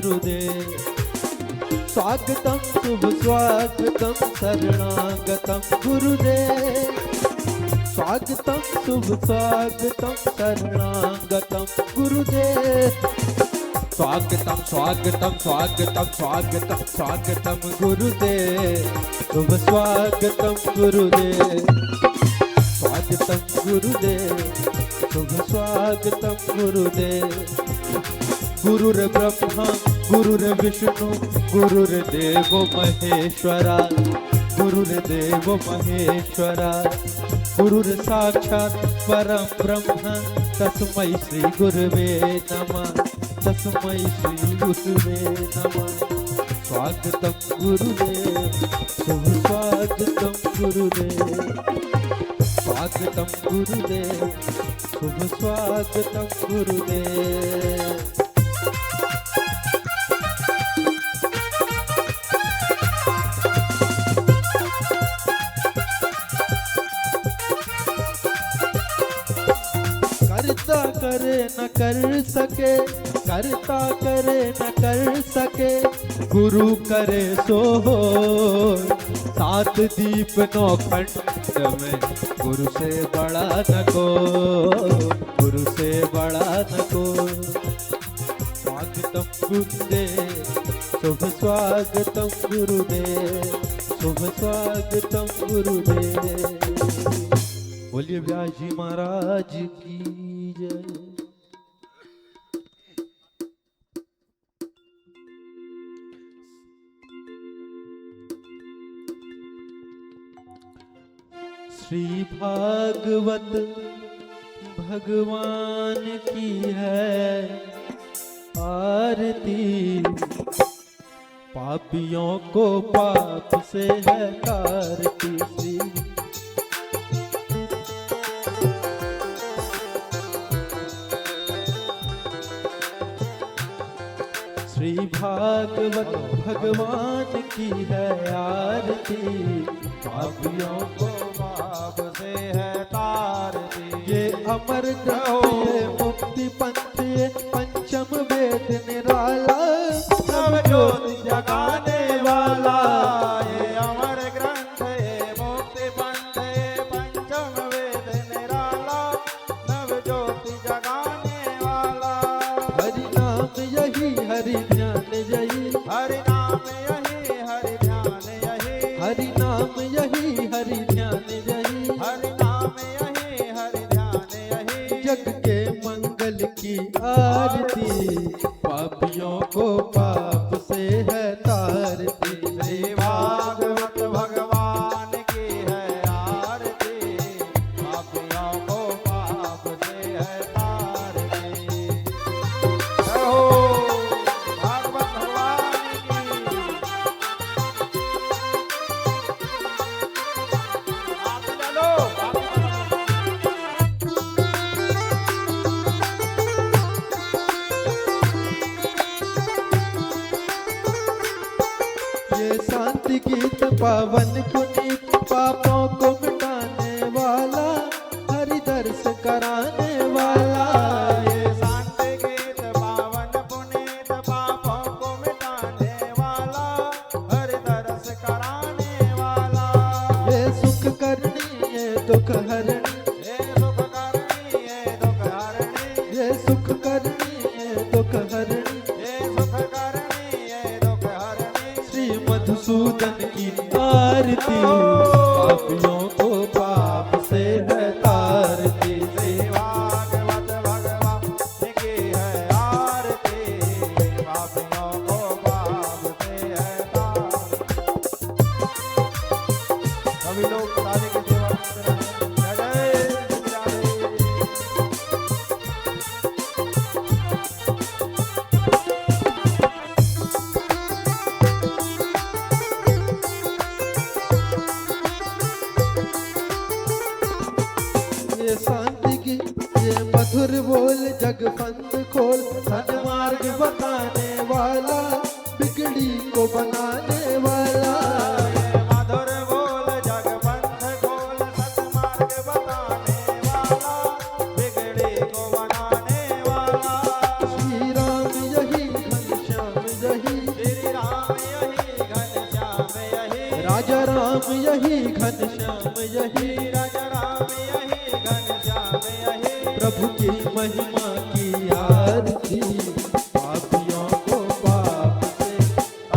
गुरुदेव। स्वागतम शुभ स्वागतम शरणागतम गुरुदेव। स्वागतम शुभ स्वागतम शरणागतम गुरुदेव। स्वागतम स्वागतम स्वागतम स्वागतम स्वागतम गुरुदेव। शुभ स्वागतम गुरुदेव। स्वागतम गुरुदेव। शुभ स्वागतम गुरुदेव। गुरुर्ब्रह्मा गुरुर्विष्णु गुरुर्देवो महेश्वरा। गुरुर्देवो महेश्वरा। गुरुर्साक्षात् परं ब्रह्म तस्मै श्री गुरुवे नमः। तस्मै श्री गुरुवे नमः। स्वागतम गुरुदेव। शुभ स्वागतम गुरुदेव। स्वागतम गुरुदेव। शुभ स्वागतम गुरुदेव। करता करे न कर सके, करता करे न कर सके, गुरु करे सो होय। सात दीप नौ खंड में गुरु से बड़ा न कोई, गुरु से बड़ा न कोई। स्वागतम गुरुदेव। शुभ स्वागतम गुरुदेव। शुभ स्वागतम गुरुदेव। बोलिए व्यास जी महाराज की जय। श्री भागवत भगवान की है आरती। पापियों को पाप से है तारती। श्री भागवत भगवान की है आरती। पापियों को पाप से है तारती। ये अमर ग्रंथ ये मुक्ति पंथ ये पंचम वेद निराला। नव ज्योति जगाने वाला। ये अमर ग्रंथ ये मुक्ति पंथ ये पंचम वेद निराला। नव ज्योति जगाने वाला। हरि नाम यही हरि ध्यान यही। हरि नाम यही हरि ध्यान यही। हरि नाम यही हरि ध्यान यही। हरि नाम यही हरि ध्यान यही। जग के मंगल की आरती। पापियों को पाप से है तारती। श्री भागवत भगवान की है आरती। पापियों को पाप से है तारती। भागवत भगवान की। आप चलो ये शांति गीत पावन पुनीत पापों को मिटाने वाला। हरि दर्श कराने वाला। ये शांति गीत पावन पुनीत पापों को मिटाने वाला। हरि दर्श कराने वाला। ये सुख करनी ये दुख हरणी। ये सुख करनी ये दुख हरणी। ये सुख करनी ये दुख हरणी। ये सुख करनी ये दुख हरणी। श्री मधुसूदन की आरती। पापियों को पाप से है तारती। श्री भागवत भगवान की है आरती। पापियों को पाप से है तारती। सभी लोग ताली की सेवा करते रहें। जय जय राम यही घनश्याम यही, राजा राम यही घनश्याम यही, प्रभु की महिमा की आरती, पापियों को पाप से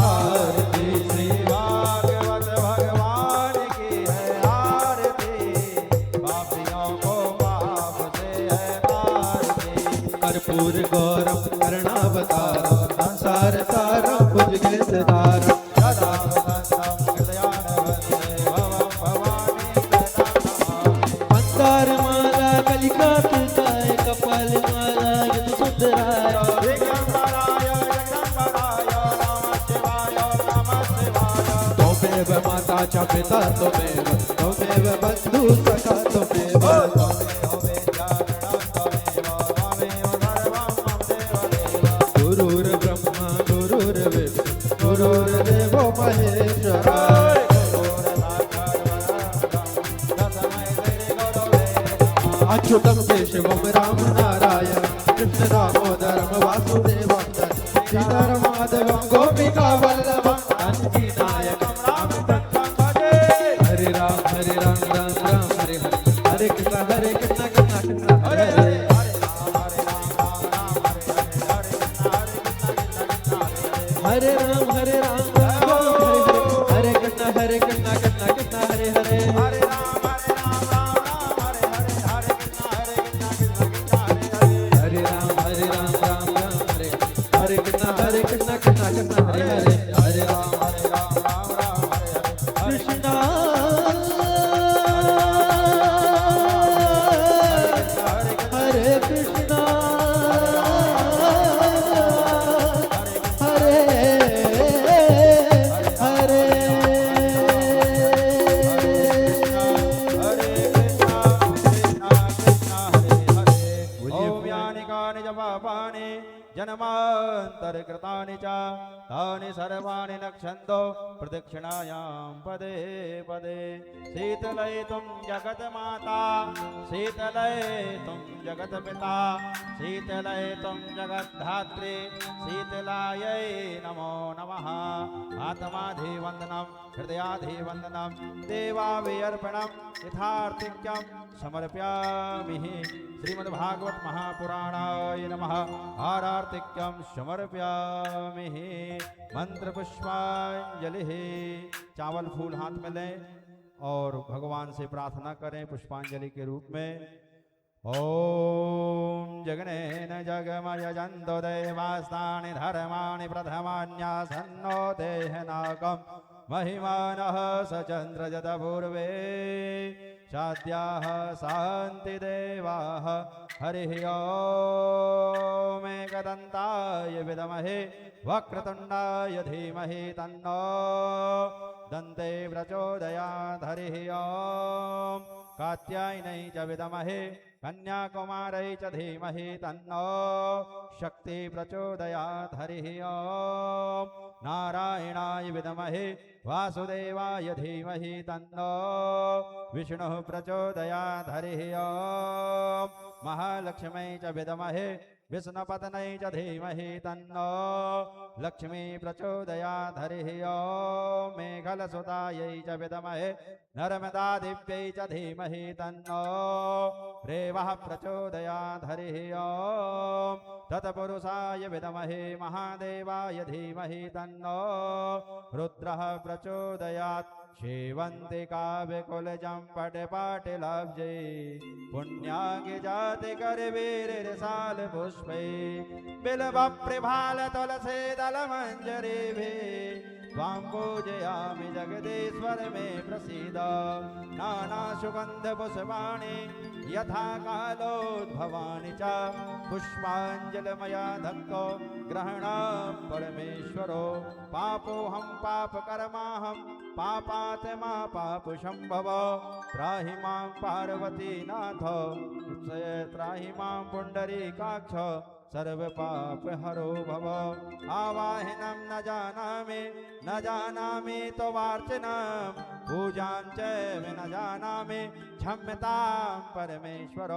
आरती। श्री भागवत भगवान की है आरती, पापियों को पाप से है आरती। कर्पूर गौरम कर्णावतारम, संसार सारम भुजगे सदारम, सदा वसंतम हृदयानवरते भवं भवानी सदा नमामि। मंदार माला कलिका तुलसाय, कपाल माला यदु सुंदराय, दिगंबराय जगदम्बराय नमः शिवाय नमः शिवाय। त्वमेव माता च पिता त्वमेव, त्वमेव बन्धु सखा त्वमेव, गुरुर्ब्रह्मा गुरुर्विष्णु गुरुर्देवो महेश्वराय, अच्युतं केशवं राम नारायण, कृष्ण दामोदरं वासुदेवं श्रीधरं माधवं गोपिका वल्लभं जानकी नायकं रामचन्द्रं भजे। हरे राम राम राम हरे हरे, हरे कृष्ण कृष्ण कृष्ण हरे हरे। हरे राम राम राम हरे हरे, हरे कृष्ण कृष्ण कृष्ण हरे हरे। हरे राम राम राम हरे हरे, हरे कृष्ण हरे राम राम हरे हरे कृष्ण कृष्ण हरे हरे। हरे राम राम राम कृष्ण हरे कृष्ण हरे हरे, जन्मान्तरकृतानि च तानि सर्वाणि नक्षन्तो प्रदक्षिणायां पदे पदे। शीतलयितुं जगन्माता, शीतलयितुं जगत्पिता, शीतलयितुं जगद्धात्री, शीतलायै नमो नमः। आत्माधिवन्दनं हृदयाधिवन्दनं देवाविर्पणं यथार्थिक्यं समर्पयामि। श्रीमद्भागवत महापुराणाय नमः। आरार्तिक्यं समर्पयामि। मंत्र पुष्पांजलि। चावल फूल हाथ में लें और भगवान से प्रार्थना करें पुष्पांजलि के रूप में। ओम जगनेन जगमय जंतो देवास्तानि धर्माणि प्रथमान्यासन्नो देहनाकं महिमानः सचन्द्रजत पूर्वे चाद्याः शान्ति देवाः। हरिः ओम एकदन्ताय विद्महे वक्रतुण्डाय धीमहि तन्नो दन्ते प्रचोदयात्। हरिः ओम कात्यायनै च विद्महे कन्याकुमारै च धीमहि तन्नो शक्ति प्रचोदयात्। हरिः ओम नारायणाय विद्महे वासुदेवाय धीमहि तन्नो विष्णुः प्रचोदयात्। हरिः ओम महालक्ष्मै च विद्महे विष्णुपत्नै च धीमहि तन्नो लक्ष्मी प्रचोदयात्। हरिः ओम मेघलसुतायै च विद्महे नर्मदादिव्यै च धीमहि तन्नो रेवः प्रचोदयात्। हरिः ओम तत्पुरुषाय विद्महे महादेवाय धीमहि तन्नो रुद्रः प्रचोदयात्। शेवन्तिका विकुलजम्पटपाटिलब्जै पुण्याङ्गि जाति करवीरसाल पुष्पै बिल्वप्रभाल तुलसी दलमञ्जरीभिः त्वां पूजयामि जगदीश्वर मे प्रसीद। नानासुगन्धपुष्पाणि यथा कालोद्भवानि च पुष्पाञ्जलिमया धक्तो ग्रहणं परमेश्वरो। पापोऽहं पापकर्माहं पापात्मा पापसम्भव त्राहि मां पार्वतीनाथ त्राहि मां पुण्डरीकाक्ष सर्व पाप हरो भव। आवाहनम न जानामि तो वार्चनम पूजां च न जानामि क्षम्यतां परमेश्वर।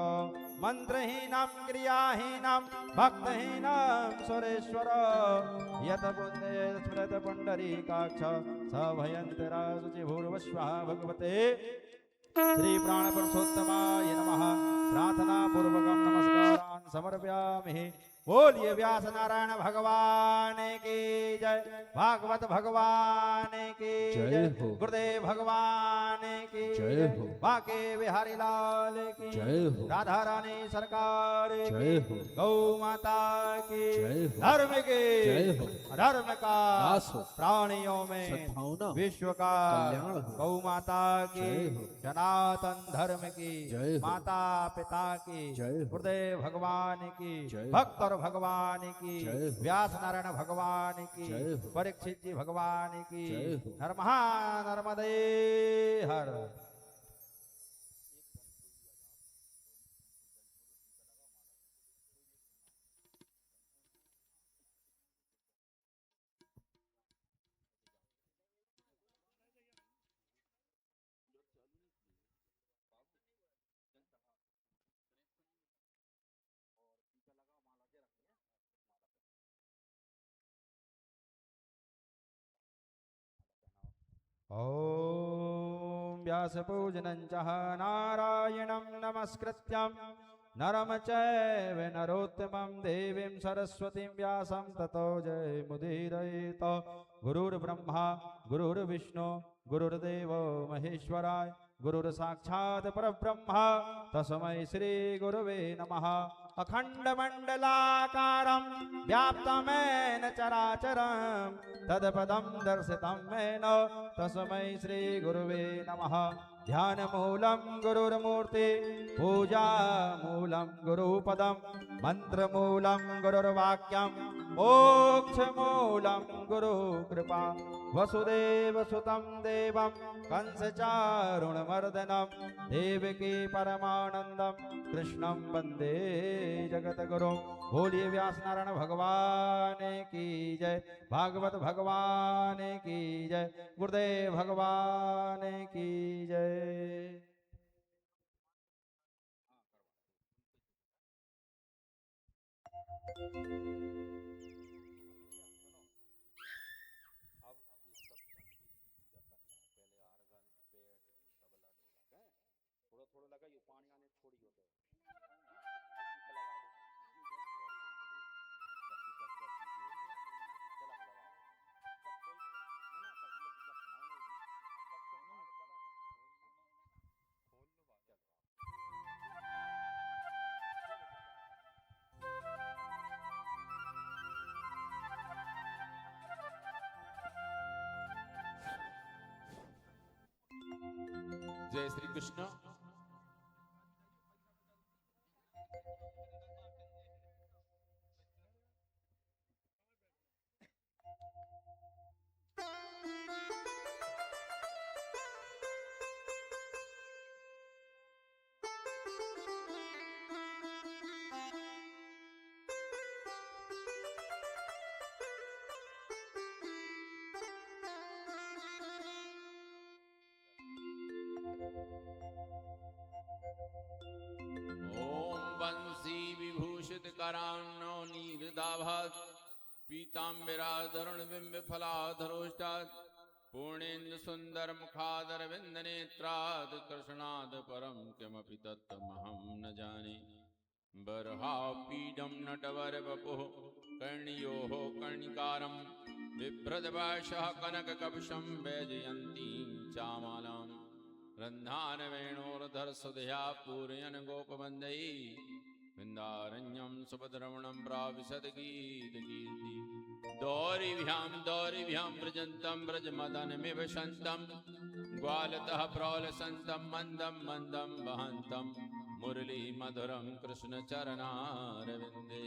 मंत्रहीनं क्रियाहीनं भक्तहीनं सुरेश्वर। यत पुण्य स्मृत पुंडरीकाक्ष स भयंतरा शुचिभूर्वस्वः भगवते श्री प्राणपुरुषोत्तमाय नमः। प्रार्थना पूर्वकं नमस्कारान् समर्पयामि। बोलिए व्यास नारायण भगवान की जय, भागवत भगवान की जय, गुरुदेव भगवान की जय हो, बाके बिहारी लाल की जय हो, राधा रानी सरकार जय की, हो, गौ माता की जय हो, धर्म की, जय हो, धर्म का दास हो, प्राणियों में सद्भावना हो, विश्व का कल्याण हो, गौ माता की, जय हो, सनातन धर्म की, जय हो, माता पिता की, जय हो, गुरुदेव भगवान की, जय हो, भक्त और भगवान की, जय हो, व्यास नारायण भगवान की, जय हो, परीक्षित जी भगवान की, जय हो। नर्महा नर्मदे हर। ॐ व्यासपूजनं च नारायणं नमस्कृत्यं नरं चैव नरोत्तमं देवीं सरस्वतीं व्यासं ततो जयमुदीरयेत। गुरुर्ब्रह्मा गुरुर्विष्णु गुरुर्देवो महेश्वराय गुरुर्साक्षात् परब्रह्म तस्मै श्री गुरुवे नमः। अखण्डमण्डलाकारं व्याप्तं येन चराचरं तत्पदं दर्शितं येन तस्मै श्री गुरुवे नमः। ध्यानमूलं गुरुर्मूर्ति पूजामूलं गुरुपदं मन्त्रमूलं गुरुर्वाक्यं मोक्षमूलं गुरुकृपा। वसुदेवसुतं देवं कंसचारुणमर्दनं देवकी परमानन्दं कृष्णं वन्दे जगद्गुरुं। बोलिए व्यास नारायण भगवान की जय, भागवत भगवान की जय, गुरुदेव भगवान की जय। जय श्री कृष्ण। वंशी विभूषित करान्नो नीरदाभात् पीताम्बराधरुण बिंब फलाधरोष्टात् पूर्णेन्दु सुंदर मुखादर विंद नेत्राद कृष्णाद परम किमपि तत्तमहं न जाने। बर्हापीडं नटवर वपुः कर्णयोः कर्णिकारं बिभ्रदभाषः कनककवशं वैजयन्तीं चामालां रन्धान वेणोर्धरसुधया पूरयन् गोपवन्दै वृन्दारण्यं सुभद्रमणं प्राविशद्गीतकीर्ति। दौरिभ्यां व्रजन्तं व्रजमदनमिव शन्तं ग्वालतः प्रौलसन्तं मन्दं मन्दं वहन्तं मुरली मधुरं कृष्णचरणारविन्दे।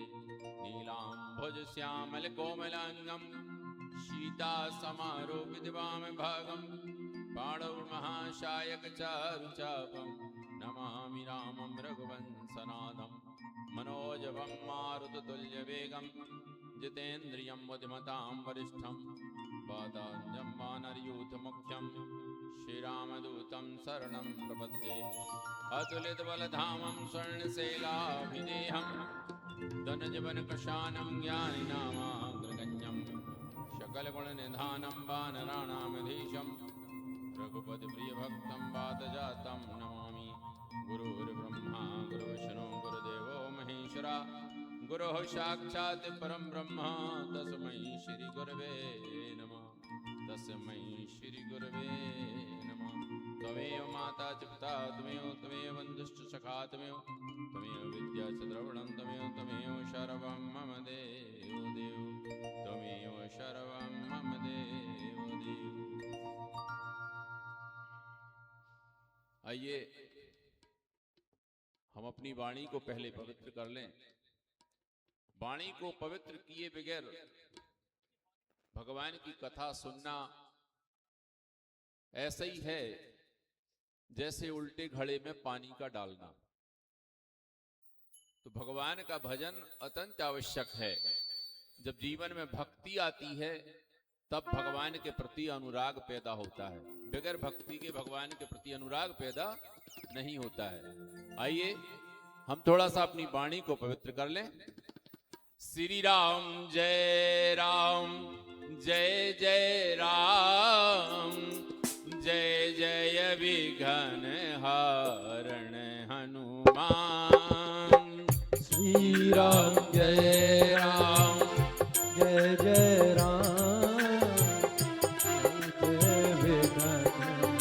नीलाम्भुजश्यामलकोमलाङ्गं सीतासमारोपितवामभागं पाणौर्महाशायकचारुचापं नमामि रामं रघुवंशनाथं मनोजवं मारुततुल्यवेगं जितेन्द्रियं बुद्धिमतां वरिष्ठं वाताञ्जं वानरयूथमुख्यं श्रीरामदूतं शरणं प्रपद्ये। अतुलितबलधामं स्वर्णशैलाभिदेहं धनजवनकृशानं ज्ञानिनामाग्रगण्यं सकलगुणनिधानं वानराणामधीशं रघुपतिप्रियभक्तं वातजातं नमामि। गुरुर्ब्रह्मा गुरुर्विष्णु गुरुदेवो महेश्वरा गुरुः साक्षात् परं ब्रह्म तस्मै श्री गुरवे नमः। तस्मै श्री गुरवे नमः। त्वमेव माता च पिता त्वमेव बन्धुश्च सखा त्वमेव विद्या च द्रविणं त्वमेव सर्वं मम देव त्वमेव सर्वं मम देव। आइए हम अपनी वाणी को पहले पवित्र कर लें। वाणी को पवित्र किए बगैर भगवान की कथा सुनना ऐसा ही है जैसे उल्टे घड़े में पानी का डालना। तो भगवान का भजन अत्यंत आवश्यक है। जब जीवन में भक्ति आती है तब भगवान के प्रति अनुराग पैदा होता है। बगैर भक्ति के भगवान के प्रति अनुराग पैदा नहीं होता है। आइए हम थोड़ा सा अपनी वाणी को पवित्र कर लें। श्री राम जय जय राम जय जय विघ्न हरण हनुमान। श्री राम जय राम जय जय राम जय विघ्न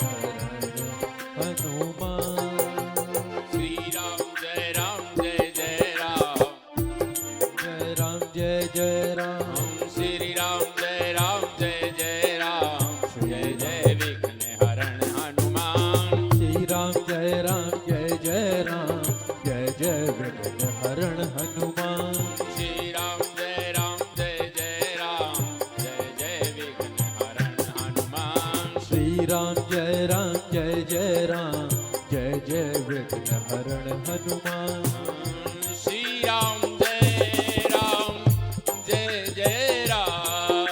हरण हनुमान। श्री राम जय जय राम जय राम जय जय राम श्री राम जय जय राम जय जय विघ्न हरण हनुमान। श्री राम जय जय राम जय जय विघ्न हरण हनुमान। श्री राम जय जय राम जय जय विघ्न हरण हनुमान। श्री राम जय जय राम जय जय विघ्न हरण हनुमान। श्री राम जय जय राम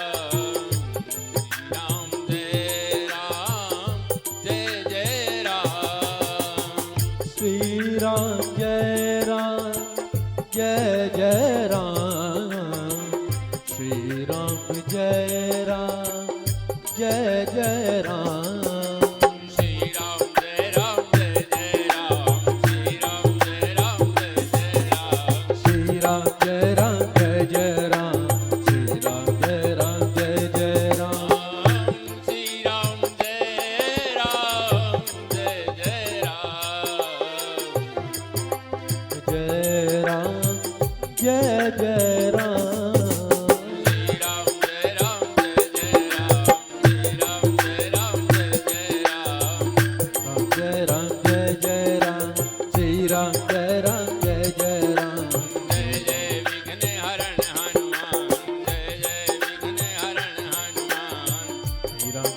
राम जय राम जय जय राम। श्री राम जय जय राम श्री राम जय जय राम। श्री राम जय जय राम श्री राम जय जय राम। श्री राम जय जय राम श्री राम जय जय राम। श्री राम जय जय राम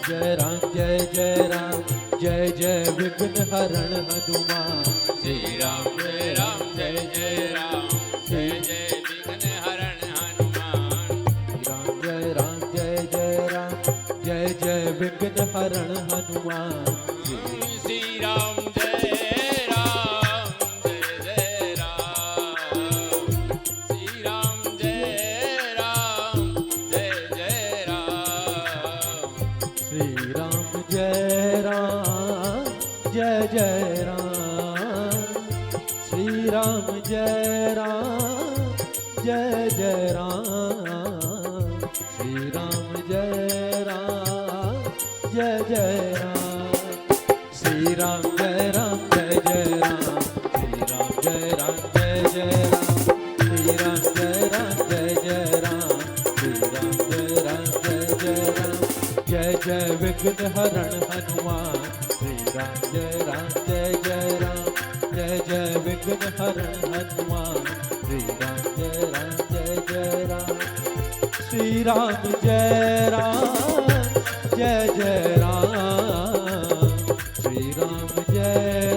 जय राम जय जय राम। जय जय विघ्न हरण हनुमान। श्री राम जय राम जय जय विघ्न हरण हनुमान। जय राम जय राम जय जय विघ्न हरण हनुमान। श्री राम जय राम श्री राम जय राम जय जय राम। श्री राम जय राम जय जय राम। श्री राम जय राम जय जय राम। श्री राम जय राम जय जय राम। श्री राम जय जय राम। श्री राम जय जय राम। श्री राम जय जय राम। श्री राम जय जय राम। जय जय विघ्न हरण हनुमान। श्री राम जय जय राम जय जय विघ्न हरण हनुमान। श्री राम जय जय राम। श्री राम जय जय राम। श्री राम जय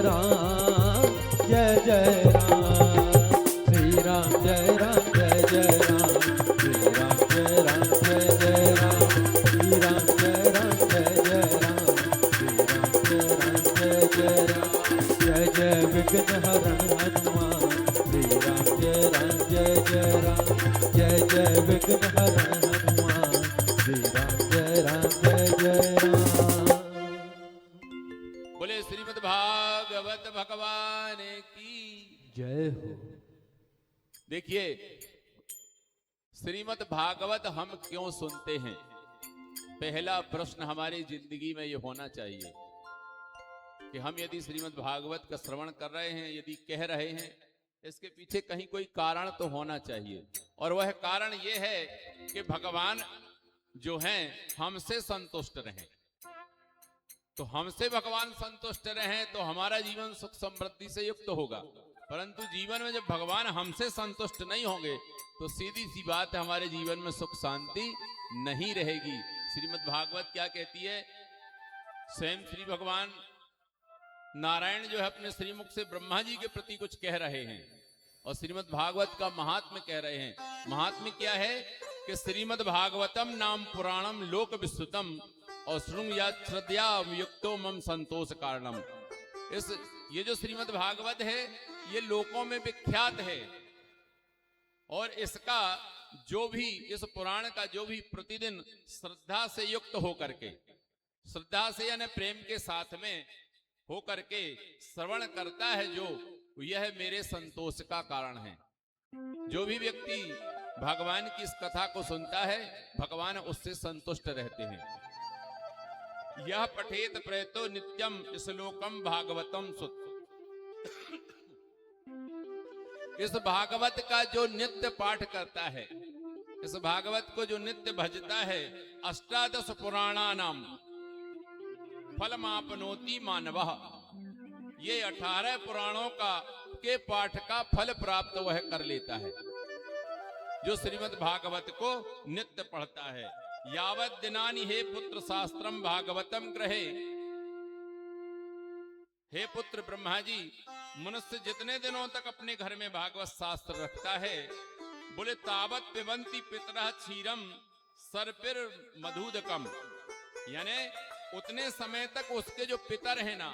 जय राम। श्री देखिए, श्रीमद् भागवत हम क्यों सुनते हैं? पहला प्रश्न हमारी जिंदगी में ये होना चाहिए कि हम यदि श्रीमद् भागवत का श्रवण कर रहे हैं, यदि कह रहे हैं, इसके पीछे कहीं कोई कारण तो होना चाहिए। और वह कारण ये है कि भगवान जो हैं हमसे संतुष्ट रहें। तो हमसे भगवान संतुष्ट रहें तो हमारा जीवन सुख समृद्धि से युक्त होगा। परंतु जीवन में जब भगवान हमसे संतुष्ट नहीं होंगे तो सीधी सी बात है, हमारे जीवन में सुख शांति नहीं रहेगी। श्रीमद् भागवत क्या कहती है? स्वयं श्री भगवान नारायण जो है अपने श्रीमुख से ब्रह्मा जी के प्रति कुछ कह रहे हैं और श्रीमद् भागवत का महात्म्य कह रहे हैं। महात्म्य क्या है कि श्रीमद् भागवतम नाम पुराणम लोक विस्तृतम और श्रृंग्यात् श्रद्धया युक्तो मम संतोष कारणम। ये जो श्रीमद् भागवत है ये लोकों में विख्यात है और इसका जो भी, इस पुराण का जो भी प्रतिदिन श्रद्धा से युक्त होकर के, श्रद्धा से यानी प्रेम के साथ में होकर के श्रवण करता है, जो यह मेरे संतोष का कारण है। जो भी व्यक्ति भगवान की इस कथा को सुनता है भगवान उससे संतुष्ट रहते हैं। यह पठेत प्रयतो नित्यम श्लोकम भागवतम सुत। इस भागवत का जो नित्य पाठ करता है, इस भागवत को जो नित्य भजता है, अष्टादश पुराणानाम फलमापनोति मानवः। ये 18 पुराणों के पाठ का फल प्राप्त वह कर लेता है जो श्रीमद् भागवत को नित्य पढ़ता है। यावत् दिनानि हे पुत्र शास्त्रम भागवतम ग्रहे। हे पुत्र ब्रह्मा जी, मनुष्य जितने दिनों तक अपने घर में भागवत शास्त्र रखता है, बोले तावत पिबंती पितरः क्षीरम सर्पिर मधुदकम। यानी उतने समय तक उसके जो पितर हैं ना,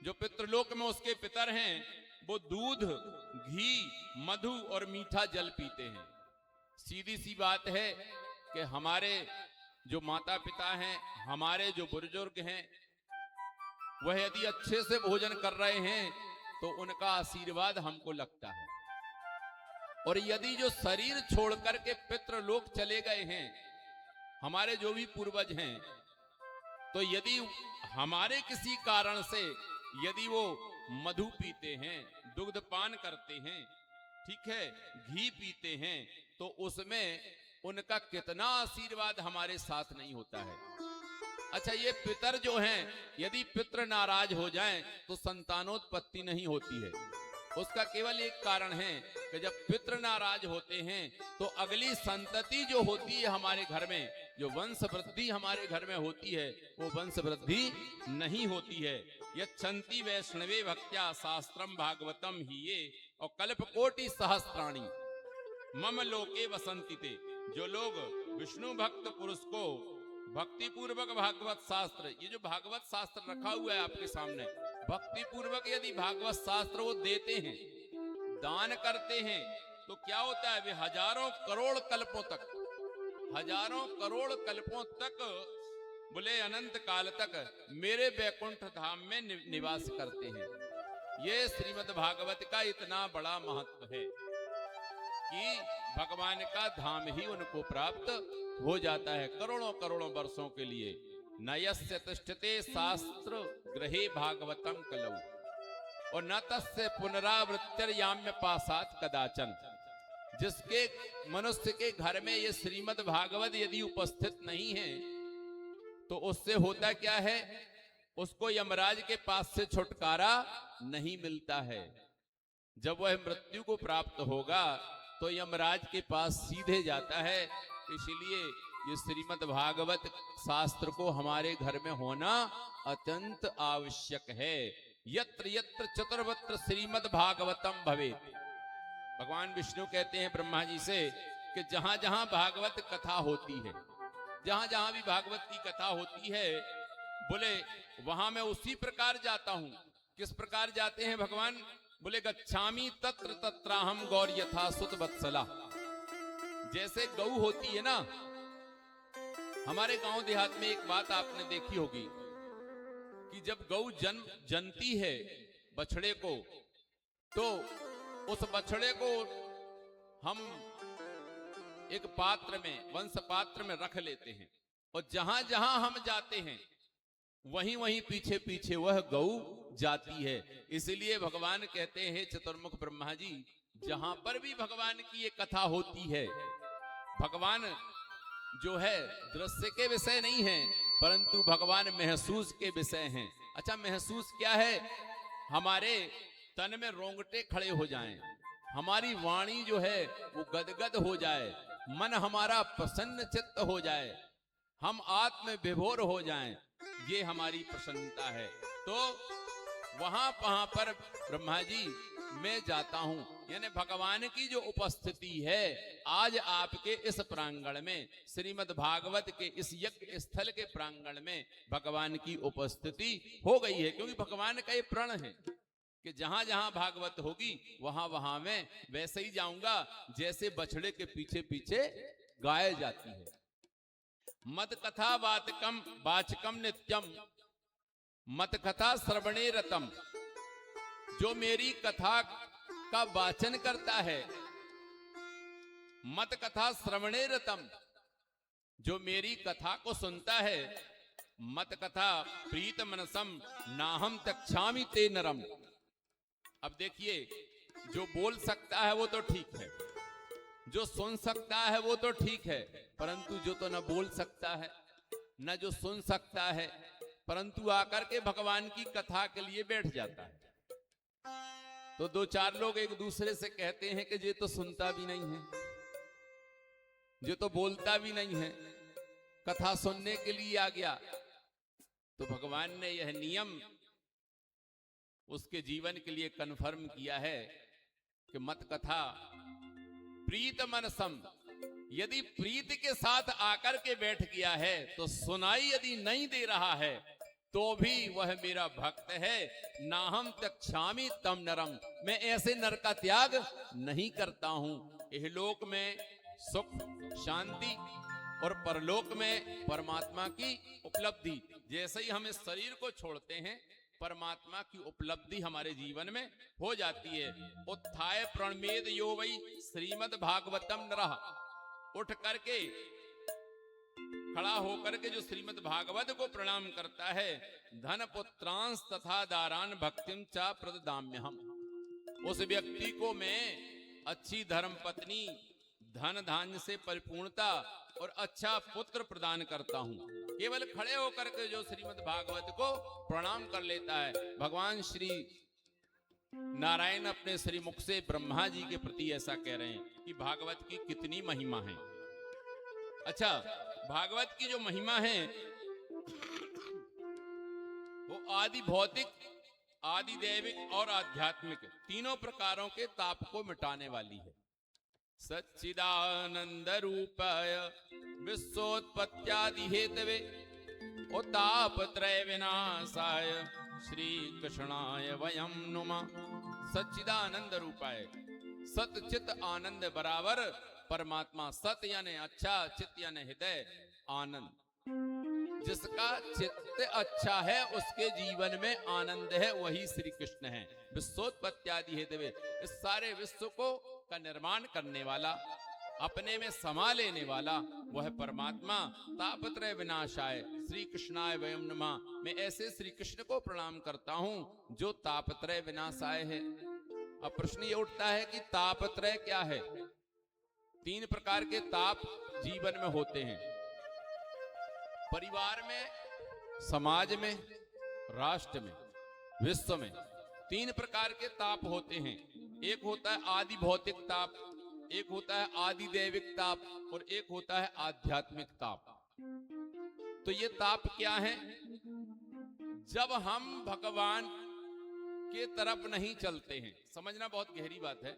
जो पितृलोक में उसके पितर हैं, वो दूध, घी, मधु और मीठा जल पीते हैं। सीधी सी बात है कि हमारे जो माता पिता हैं, हमारे जो बुजुर्ग हैं, वह यदि अच्छे से भोजन कर रहे हैं तो उनका आशीर्वाद हमको लगता है। और यदि जो शरीर छोड़ करके पितृलोक चले गए हैं, हमारे जो भी पूर्वज हैं, तो यदि हमारे किसी कारण से यदि वो मधु पीते हैं, दुग्ध पान करते हैं, ठीक है, घी पीते हैं, तो उसमें उनका कितना आशीर्वाद हमारे साथ नहीं होता है। अच्छा, ये पितर जो हैं, यदि पितृ नाराज हो जाएं तो संतानोत्पत्ति नहीं होती है। उसका केवल एक कारण है कि जब पितृ नाराज होते हैं तो अगली संतति जो होती है हमारे घर में, जो वंश वृद्धि हमारे घर में होती है, वो वंश वृद्धि नहीं होती है। यच्छन्ति वैष्णवे भक्त्या शास्त्रम भागवतम ही ये और कल्पकोटि सहस्त्राणि मम लोके वसंति ते। जो लोग विष्णु भक्त पुरुष को भक्ति पूर्वक भागवत शास्त्र, ये जो भागवत शास्त्र रखा हुआ है आपके सामने, भक्ति पूर्वक यदि भागवत शास्त्र वो देते हैं, दान करते हैं, तो क्या होता है, वे हजारों करोड़ कल्पों तक, हजारों करोड़ कल्पों तक, बोले अनंत काल तक मेरे वैकुंठ धाम में निवास करते हैं। ये श्रीमद् भागवत का इतना बड़ा महत्व है कि भगवान का धाम ही उनको प्राप्त हो जाता है करोड़ों करोड़ों वर्षों के लिए। नयस्य तिष्ठते शास्त्र ग्रहे भागवतम कलौ और न तस्य पुनरावृत्तिर्याम्य पासात कदाचन। जिसके मनुष्य के घर में ये श्रीमद् भागवत यदि उपस्थित नहीं है तो उससे होता क्या है, उसको यमराज के पास से छुटकारा नहीं मिलता है। जब वह मृत्यु को प्राप्त होगा तो यमराज के पास सीधे जाता है। इसलिए ये श्रीमद् भागवत शास्त्र को हमारे घर में होना अत्यंत आवश्यक है। यत्र यत्र चतुर्वत्र श्रीमद् भागवतम भवेत्। भगवान विष्णु कहते हैं ब्रह्मा जी से कि जहां जहां भागवत कथा होती है, जहां जहां भी भागवत की कथा होती है, बोले वहां मैं उसी प्रकार जाता हूं। किस प्रकार जाते हैं भगवान? बोले गच्छामि तत्र तत्राहम गौर यथा सुत वत्सला। जैसे गौ होती है ना, हमारे गांव देहात में एक बात आपने देखी होगी कि जब गौ जनती है बछड़े को, तो उस बछड़े को हम एक पात्र में, वंश पात्र में रख लेते हैं और जहां जहां हम जाते हैं वहीं वहीं पीछे पीछे वह गौ जाती है। इसलिए भगवान कहते हैं चतुर्मुख ब्रह्मा जी, जहां पर भी भगवान की ये कथा होती है, भगवान जो है दृश्य के विषय नहीं है, परंतु भगवान महसूस के विषय हैं। अच्छा, महसूस क्या है? हमारे तन में रोंगटे खड़े हो जाएं, हमारी वाणी जो है वो गदगद हो जाए, मन हमारा प्रसन्न चित्त हो जाए, हम आत्म विभोर हो जाएं, ये हमारी प्रसन्नता है। तो वहां पर ब्रह्मा जी मैं जाता हूं, यानी भगवान की जो उपस्थिति है आज आपके इस प्रांगण में, श्रीमद् भागवत के इस यज्ञ स्थल के प्रांगण में भगवान की उपस्थिति हो गई है। क्योंकि भगवान का ये प्रण है कि जहां जहां भागवत होगी वहां वहां मैं वैसे ही जाऊंगा जैसे बछड़े के पीछे पीछे गाय जाती है। मत कथा वाचकम नित्यम, मत कथा श्रवणे रतम। जो मेरी कथा का वाचन करता है, मत कथा श्रवणे रतम, जो मेरी कथा को सुनता है, मत कथा प्रीत मनसम नाहम तक्षामि ते नरम। अब देखिए, जो बोल सकता है वो तो ठीक है, जो सुन सकता है वो तो ठीक है, परंतु जो तो न बोल सकता है न जो सुन सकता है, परंतु आकर के भगवान की कथा के लिए बैठ जाता है। तो दो चार लोग एक दूसरे से कहते हैं कि ये तो सुनता भी नहीं है, ये तो बोलता भी नहीं है, कथा सुनने के लिए आ गया। तो भगवान ने यह नियम उसके जीवन के लिए कन्फर्म किया है कि मत कथा प्रीत मनसम, यदि प्रीति के साथ आकर के बैठ गया है तो सुनाई यदि नहीं दे रहा है तो भी वह मेरा भक्त है। नाहम तक्षामि तम नरम, मैं ऐसे नर का त्याग नहीं करता हूं। इहलोक में सुख शांति और परलोक में परमात्मा की उपलब्धि, जैसे ही हम इस शरीर को छोड़ते हैं परमात्मा की उपलब्धि हमारे जीवन में हो जाती है। उत्थाय प्रणमेद यो वै श्रीमद् भागवतम नरः, उठ करके खड़ा होकर के जो श्रीमद् भागवत को प्रणाम करता है, धन पुत्रांश तथा दारान भक्तिम चा प्रददाम्यहम्, उस व्यक्ति को मैं अच्छी धर्म पत्नी, धन धान्य से परिपूर्णता और अच्छा पुत्र प्रदान करता हूं। केवल खड़े होकर के जो श्रीमद् भागवत को प्रणाम कर लेता है। भगवान श्री नारायण अपने श्री मुख से ब्रह्मा जी के प्रति ऐसा कह रहे हैं कि भागवत की कितनी महिमा है। अच्छा, भागवत की जो महिमा है वो आदि भौतिक, आदि दैविक और आध्यात्मिक तीनों प्रकारों के ताप को मिटाने वाली है। सच्चिदानंद रूपाय विश्वोत्पत्त्यादि हेतवे तापत्रय विनाशाय श्री कृष्णाय वयम नुमः। सच्चिदानंद रूपाय, सत चित आनंद बराबर परमात्मा, सत यानी अच्छा, चित यानी हृदय, आनंद। जिसका चित्त अच्छा है उसके जीवन में आनंद है, वही श्री कृष्ण है। विश्वोत्पत्त्यादि हेतवे, इस सारे विश्व को का निर्माण करने वाला, अपने में समा लेने वाला वह परमात्मा। तापत्रय विनाशाय श्री कृष्णाय वयम नमः, मैं ऐसे श्री कृष्ण को प्रणाम करता हूं जो तापत्रय विनाशाय है। अब प्रश्न ये उठता है कि तापत्रय क्या है? तीन प्रकार के ताप जीवन में होते हैं, परिवार में, समाज में, राष्ट्र में, विश्व में। तीन प्रकार के ताप होते हैं। एक होता है आदि भौतिक ताप, एक होता है आदि दैविक ताप और एक होता है आध्यात्मिक ताप। तो ये ताप क्या है? जब हम भगवान के तरफ नहीं चलते हैं, समझना बहुत गहरी बात है।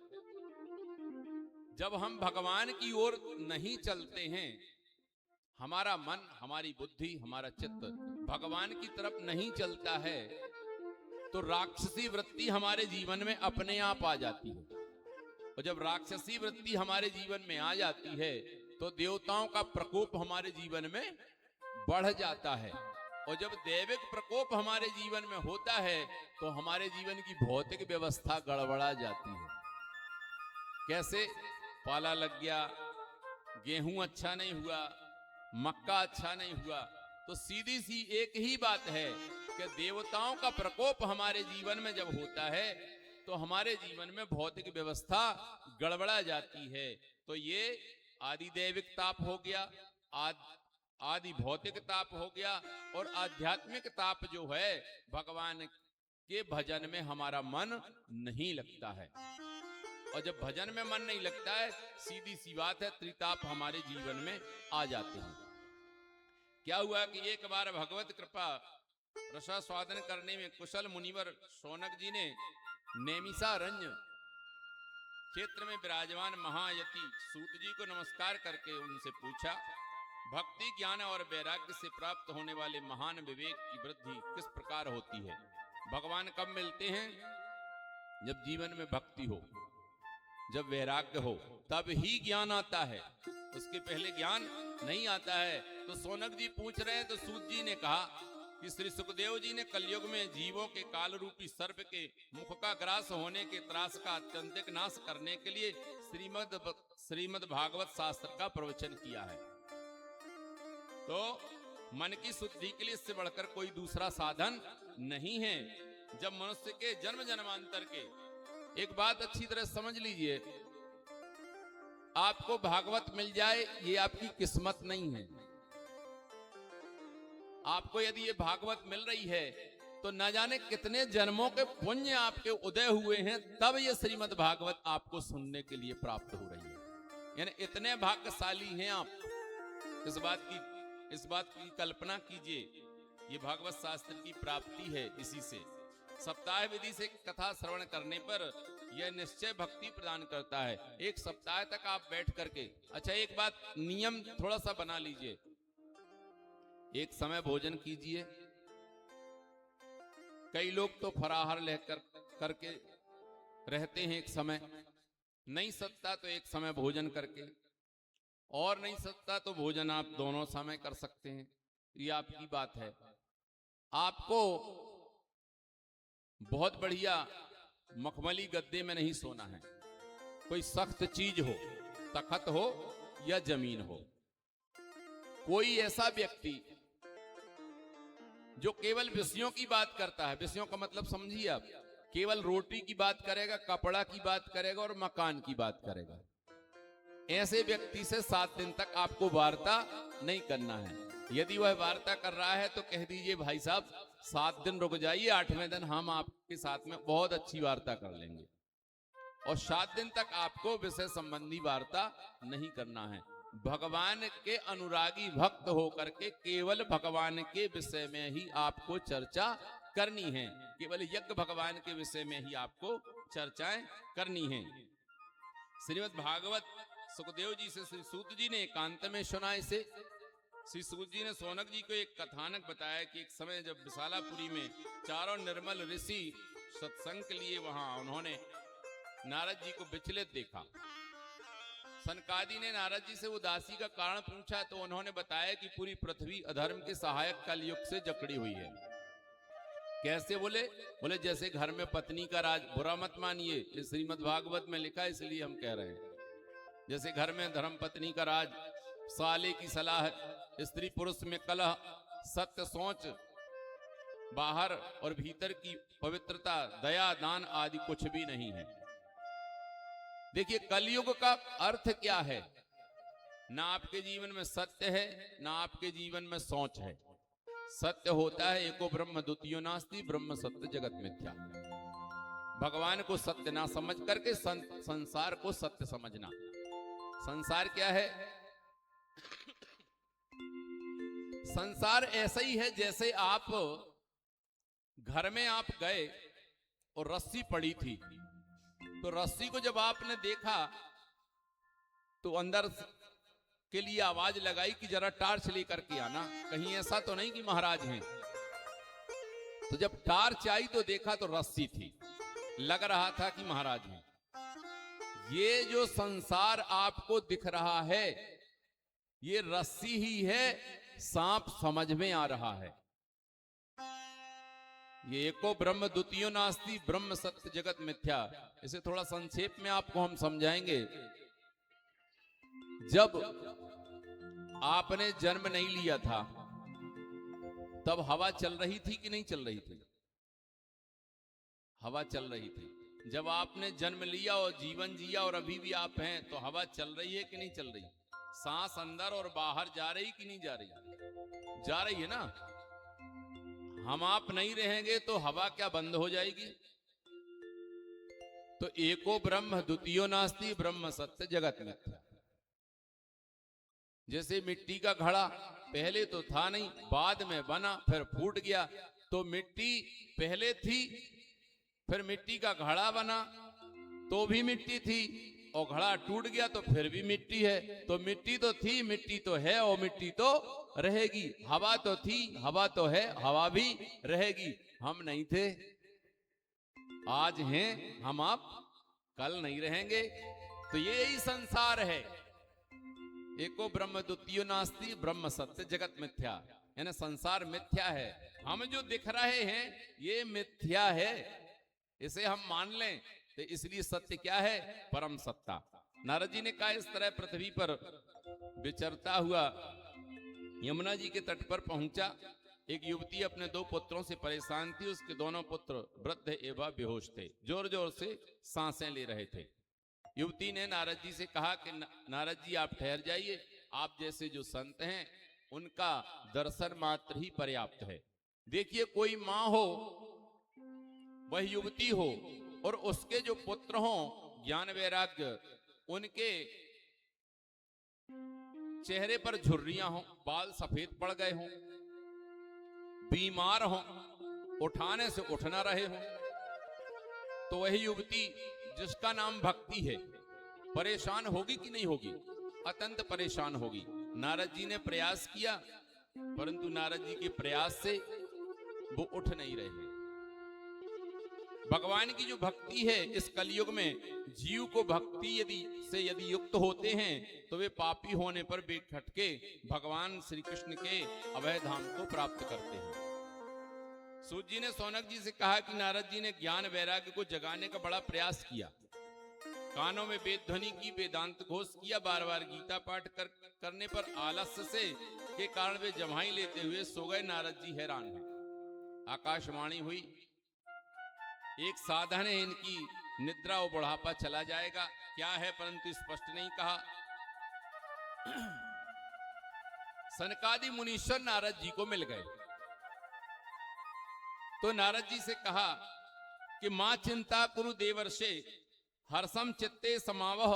जब हम भगवान की ओर नहीं चलते हैं, हमारा मन, हमारी बुद्धि, हमारा चित्त भगवान की तरफ नहीं चलता है, तो राक्षसी वृत्ति हमारे जीवन में अपने आप आ जाती है। और जब राक्षसी वृत्ति हमारे जीवन में आ जाती है तो देवताओं का प्रकोप हमारे जीवन में बढ़ जाता है। और जब दैविक प्रकोप हमारे जीवन में होता है तो हमारे जीवन की भौतिक व्यवस्था गड़बड़ा जाती है। कैसे? पाला लग गया, गेहूं अच्छा नहीं हुआ, मक्का अच्छा नहीं हुआ, तो सीधी सी एक ही बात है कि देवताओं का प्रकोप हमारे जीवन में जब होता है तो हमारे जीवन में भौतिक व्यवस्था गड़बड़ा जाती है। तो ये आदि दैविक ताप हो गया, आदि भौतिक ताप हो गया, और आध्यात्मिक ताप जो है भगवान के भजन में हमारा मन नहीं लगता है। और जब भजन में मन नहीं लगता है, सीधी सी बात है, त्रिताप हमारे जीवन में आ जाते हैं। क्या हुआ कि एक बार भगवत कृपा रसास्वादन करने में कुशल मुनिवर शौनक जी ने नैमिषारण्य क्षेत्र में विराजमान महायति सूत जी को नमस्कार करके उनसे पूछा, भक्ति ज्ञान और वैराग्य से प्राप्त होने वाले महान विवेक की वृद्धि किस प्रकार होती है? भगवान कब मिलते हैं? जब जीवन में भक्ति हो, जब वैराग्य हो, तब ही ज्ञान आता है, उसके पहले ज्ञान नहीं आता है। तो शौनक जी पूछ रहे हैं, तो सूत जी ने कहा कि श्री सुखदेव जी ने कलयुग में जीवों के काल रूपी सर्प के मुख का ग्रास होने के त्रास का अत्यंतिक नाश करने के लिए श्रीमद् भागवत शास्त्र का प्रवचन किया है। तो मन की शुद्धि के लिए इससे बढ़कर कोई दूसरा साधन नहीं है। जब मनुष्य के जन्म जन्मांतर के, एक बात अच्छी तरह समझ लीजिए, आपको भागवत मिल जाए ये आपकी किस्मत नहीं है। आपको यदि ये भागवत मिल रही है तो न जाने कितने जन्मों के पुण्य आपके उदय हुए हैं, तब ये श्रीमद् भागवत आपको सुनने के लिए प्राप्त हो रही है। यानी इतने भाग्यशाली हैं आप। इस बात की कल्पना कीजिए, ये भागवत शास्त्र की प्राप्ति है। इसी से सप्ताह विधि से कथा श्रवण करने पर यह निश्चय भक्ति प्रदान करता है। एक सप्ताह तक आप बैठ करके, अच्छा एक बात नियम थोड़ा सा बना लीजिए, एक समय भोजन कीजिए। कई लोग तो फराहार लेकर करके रहते हैं, एक समय नहीं सकता तो एक समय भोजन करके, और नहीं सकता तो भोजन आप दोनों समय कर सकते हैं। ये आपकी बात है। आपको बहुत बढ़िया मखमली गद्दे में नहीं सोना है, कोई सख्त चीज हो, तखत हो या जमीन हो। कोई ऐसा व्यक्ति जो केवल विषयों की बात करता है, विषयों का मतलब समझिए आप, केवल रोटी की बात करेगा, कपड़ा की बात करेगा और मकान की बात करेगा, ऐसे व्यक्ति से 7 दिन तक आपको वार्ता नहीं करना है। यदि वह वार्ता कर रहा है तो कह दीजिए भाई साहब 7 दिन रुक जाइए, 8वें दिन हम आपके साथ में बहुत अच्छी वार्ता कर लेंगे। और 7 दिन तक आपको विषय संबंधी वार्ता नहीं करना है। भगवान के अनुरागी भक्त होकर के केवल भगवान के विषय में ही आपको चर्चा करनी है, केवल यज्ञ भगवान के विषय में ही आपको चर्चाएं करनी है। श्रीमद् भागवत सुखदेव जी से श्री सूत जी ने एकांत में सुना। इसे श्री सूत जी ने शौनक जी को एक कथानक बताया कि एक समय जब विशालापुरी में चारों निर्मल ऋषि सत्संग के लिए वहां उन्होंने नारद जी को विचलित देखा। सनकादि ने नारद जी से उदासी का कारण पूछा तो उन्होंने बताया कि पूरी पृथ्वी अधर्म के सहायक कलयुग से जकड़ी हुई है। कैसे? बोले जैसे घर में पत्नी का राज, बुरा मत मानिए, ये श्रीमद् भागवत में लिखा है इसलिए हम कह रहे हैं। जैसे घर में धर्म पत्नी का राज, साले की सलाह, स्त्री पुरुष में कलह, सत्य सोच, बाहर और भीतर की पवित्रता, दया दान आदि कुछ भी नहीं है। देखिए कलयुग का अर्थ क्या है? ना आपके जीवन में सत्य है, ना आपके जीवन में सोच है। सत्य होता है एको ब्रह्म द्वितीयो नास्ति, ब्रह्म सत्य जगत मिथ्या। भगवान को सत्य ना समझ करके संसार को सत्य समझना। संसार क्या है? संसार ऐसा ही है जैसे आप घर में आप गए और रस्सी पड़ी थी, तो रस्सी को जब आपने देखा तो अंदर के लिए आवाज लगाई कि जरा टार्च लेकर के आना, कहीं ऐसा तो नहीं कि महाराज हैं। तो जब टार्च आई तो देखा तो रस्सी थी, लग रहा था कि महाराज हैं। ये जो संसार आपको दिख रहा है ये रस्सी ही है, सांप समझ में आ रहा है। ये एको ब्रह्म द्वितीयो नास्ति, ब्रह्म सत्य जगत मिथ्या। इसे थोड़ा संक्षेप में आपको हम समझाएंगे। जब आपने जन्म नहीं लिया था तब हवा चल रही थी कि नहीं चल रही थी? हवा चल रही थी। जब आपने जन्म लिया और जीवन जिया और अभी भी आप हैं, तो हवा चल रही है कि नहीं चल रही? सांस अंदर और बाहर जा रही कि नहीं जा रही? जा रही है ना। हम आप नहीं रहेंगे तो हवा क्या बंद हो जाएगी? तो एको ब्रह्म द्वितीयो नास्ति, ब्रह्म सत्य जगत मिथ्या। जैसे मिट्टी का घड़ा पहले तो था नहीं, बाद में बना, फिर फूट गया। तो मिट्टी पहले थी, फिर मिट्टी का घड़ा बना तो भी मिट्टी थी, और घड़ा टूट गया तो फिर भी मिट्टी है। तो मिट्टी तो थी, मिट्टी तो है, और मिट्टी तो रहेगी। हवा तो थी, हवा तो है, हवा भी रहेगी। हम नहीं थे, आज हैं हम, आप कल नहीं रहेंगे। तो ये ही संसार है। एको ब्रह्म द्वितीयो नास्ति, ब्रह्म सत्य जगत मिथ्या। यानी संसार मिथ्या है। हम जो दिख रहे हैं ये मिथ्या है, इसे हम मान लें। तो इसलिए सत्य क्या है? परम सत्ता। नारद जी ने कहा, इस तरह पृथ्वी पर विचरता हुआ यमुना जी के तट पर पहुंचा। एक युवती अपने 2 पुत्रों से परेशान थी। उसके दोनों पुत्र वृद्ध एवं बेहोश थे, जोर जोर से सांसें ले रहे थे। युवती ने नारद जी से कहा कि नारद जी आप ठहर जाइए, आप जैसे जो संत हैं उनका दर्शन मात्र ही पर्याप्त है। देखिए, कोई माँ हो, वह युवती हो, और उसके जो पुत्र हों ज्ञान वैराग्य, उनके चेहरे पर झुर्रियां हों, बाल सफेद पड़ गए हों, बीमार हों, उठाने से उठ ना रहे हों, तो वही युवती जिसका नाम भक्ति है परेशान होगी कि नहीं होगी? अत्यंत परेशान होगी। नारद जी ने प्रयास किया, परंतु नारद जी के प्रयास से वो उठ नहीं रहे। भगवान की जो भक्ति है, इस कलयुग में जीव को भक्ति यदि युक्त होते हैं तो वे पापी होने पर बेखटके भगवान श्री कृष्ण के अभय धाम को प्राप्त करते हैं। सूत जी ने सौनक जी से कहा कि नारद जी ने ज्ञान वैराग्य को जगाने का बड़ा प्रयास किया। कानों में वेद ध्वनि की, वेदांत घोष किया, बार बार गीता पाठ करने पर आलस्य से के कारण वे जम्हाई लेते हुए सो गए। नारद जी हैरान हैं। आकाशवाणी हुई, एक साधन है, इनकी निद्रा और बुढ़ापा चला जाएगा, क्या है परंतु स्पष्ट नहीं कहा। सनकादि मुनीश्वर नारद जी को मिल गए। तो नारद जी से कहा कि मां चिंता कुरु देवर्षे, हर्षम चित्ते समावह,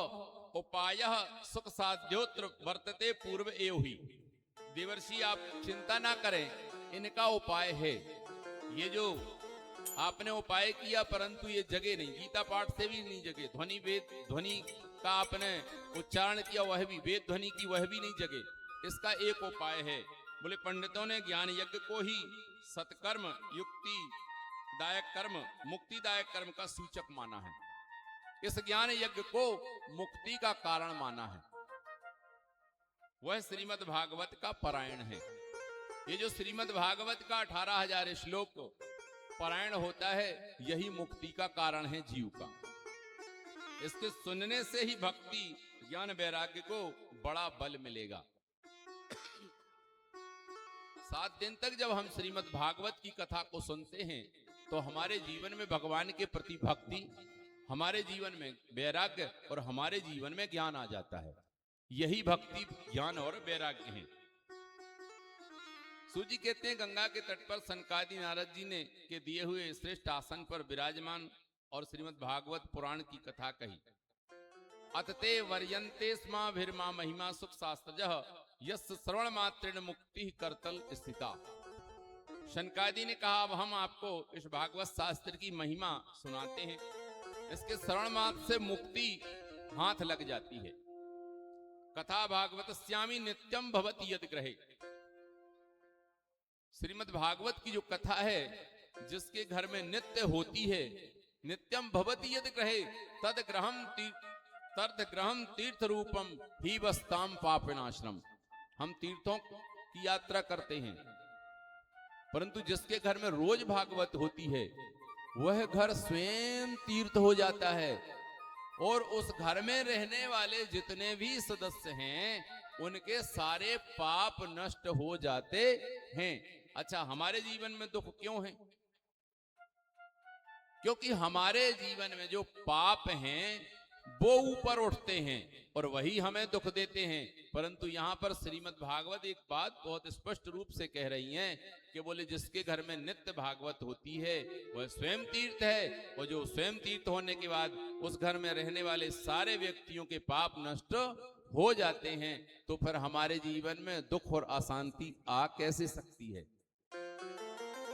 उपायः सुख साध्योत्र वर्तते पूर्व एव ही। देवर्षि आप चिंता ना करें, इनका उपाय है। ये जो आपने उपाय किया परंतु ये जगे नहीं, गीता पाठ से भी नहीं जगे, ध्वनि वेद ध्वनि का आपने उच्चारण किया वह भी, वेद ध्वनि की वह भी नहीं जगे। इसका एक उपाय है। बोले पंडितों ने ज्ञान यज्ञ को ही सत्कर्म, युक्ति दायक कर्म, मुक्तिदायक कर्म का सूचक माना है। इस ज्ञान यज्ञ को मुक्ति का कारण माना है। वह श्रीमद् भागवत का पारायण है। ये जो श्रीमद् भागवत का 18,000 श्लोक पारायण होता है, यही मुक्ति का कारण है जीव का। इसके सुनने से ही भक्ति ज्ञान वैराग्य को बड़ा बल मिलेगा। 7 दिन तक जब हम श्रीमद् भागवत की कथा को सुनते हैं तो हमारे जीवन में भगवान के प्रति भक्ति, हमारे जीवन में वैराग्य और हमारे जीवन में ज्ञान आ जाता है। यही भक्ति, ज्ञान और वैराग्य है। सूजी कहते हैं, गंगा के तट पर सनकादि नारद जी ने के दिए हुए श्रेष्ठ आसन पर विराजमान और श्रीमद् भागवत पुराण की कथा कही। अतते वर्यन्ते स्माभिर्मा महिमा सुख शास्त्रजः यस्य श्रवण मात्रेण मुक्ति करतल स्थिता। शनकादि ने कहा, अब हम आपको इस भागवत शास्त्र की महिमा सुनाते हैं। इसके श्रवण मात्र से मुक्ति हाथ लग जाती है। कथा भागवतस्यामि नित्यम भवति यद ग्रहे। श्रीमद् भागवत की जो कथा है, जिसके घर में नित्य होती है, नित्यम भवति यद ग्रहे तद ग्रहम तीर्थ रूपम ही बस्ताम पापनाश्रम। हम तीर्थों की यात्रा करते हैं, परंतु जिसके घर में रोज भागवत होती है वह घर स्वयं तीर्थ हो जाता है और उस घर में रहने वाले जितने भी सदस्य हैं उनके सारे पाप नष्ट हो जाते हैं। अच्छा, हमारे जीवन में दुख क्यों है? क्योंकि हमारे जीवन में जो पाप हैं वो ऊपर उठते हैं और वही हमें दुख देते हैं। परंतु यहाँ पर श्रीमद् भागवत एक बात बहुत स्पष्ट रूप से कह रही हैं कि बोले जिसके घर में नित्य भागवत होती है वह स्वयं तीर्थ है, और जो स्वयं तीर्थ होने के बाद उस घर में रहने वाले सारे व्यक्तियों के पाप नष्ट हो जाते हैं। तो फिर हमारे जीवन में दुख और अशांति आ कैसे सकती है?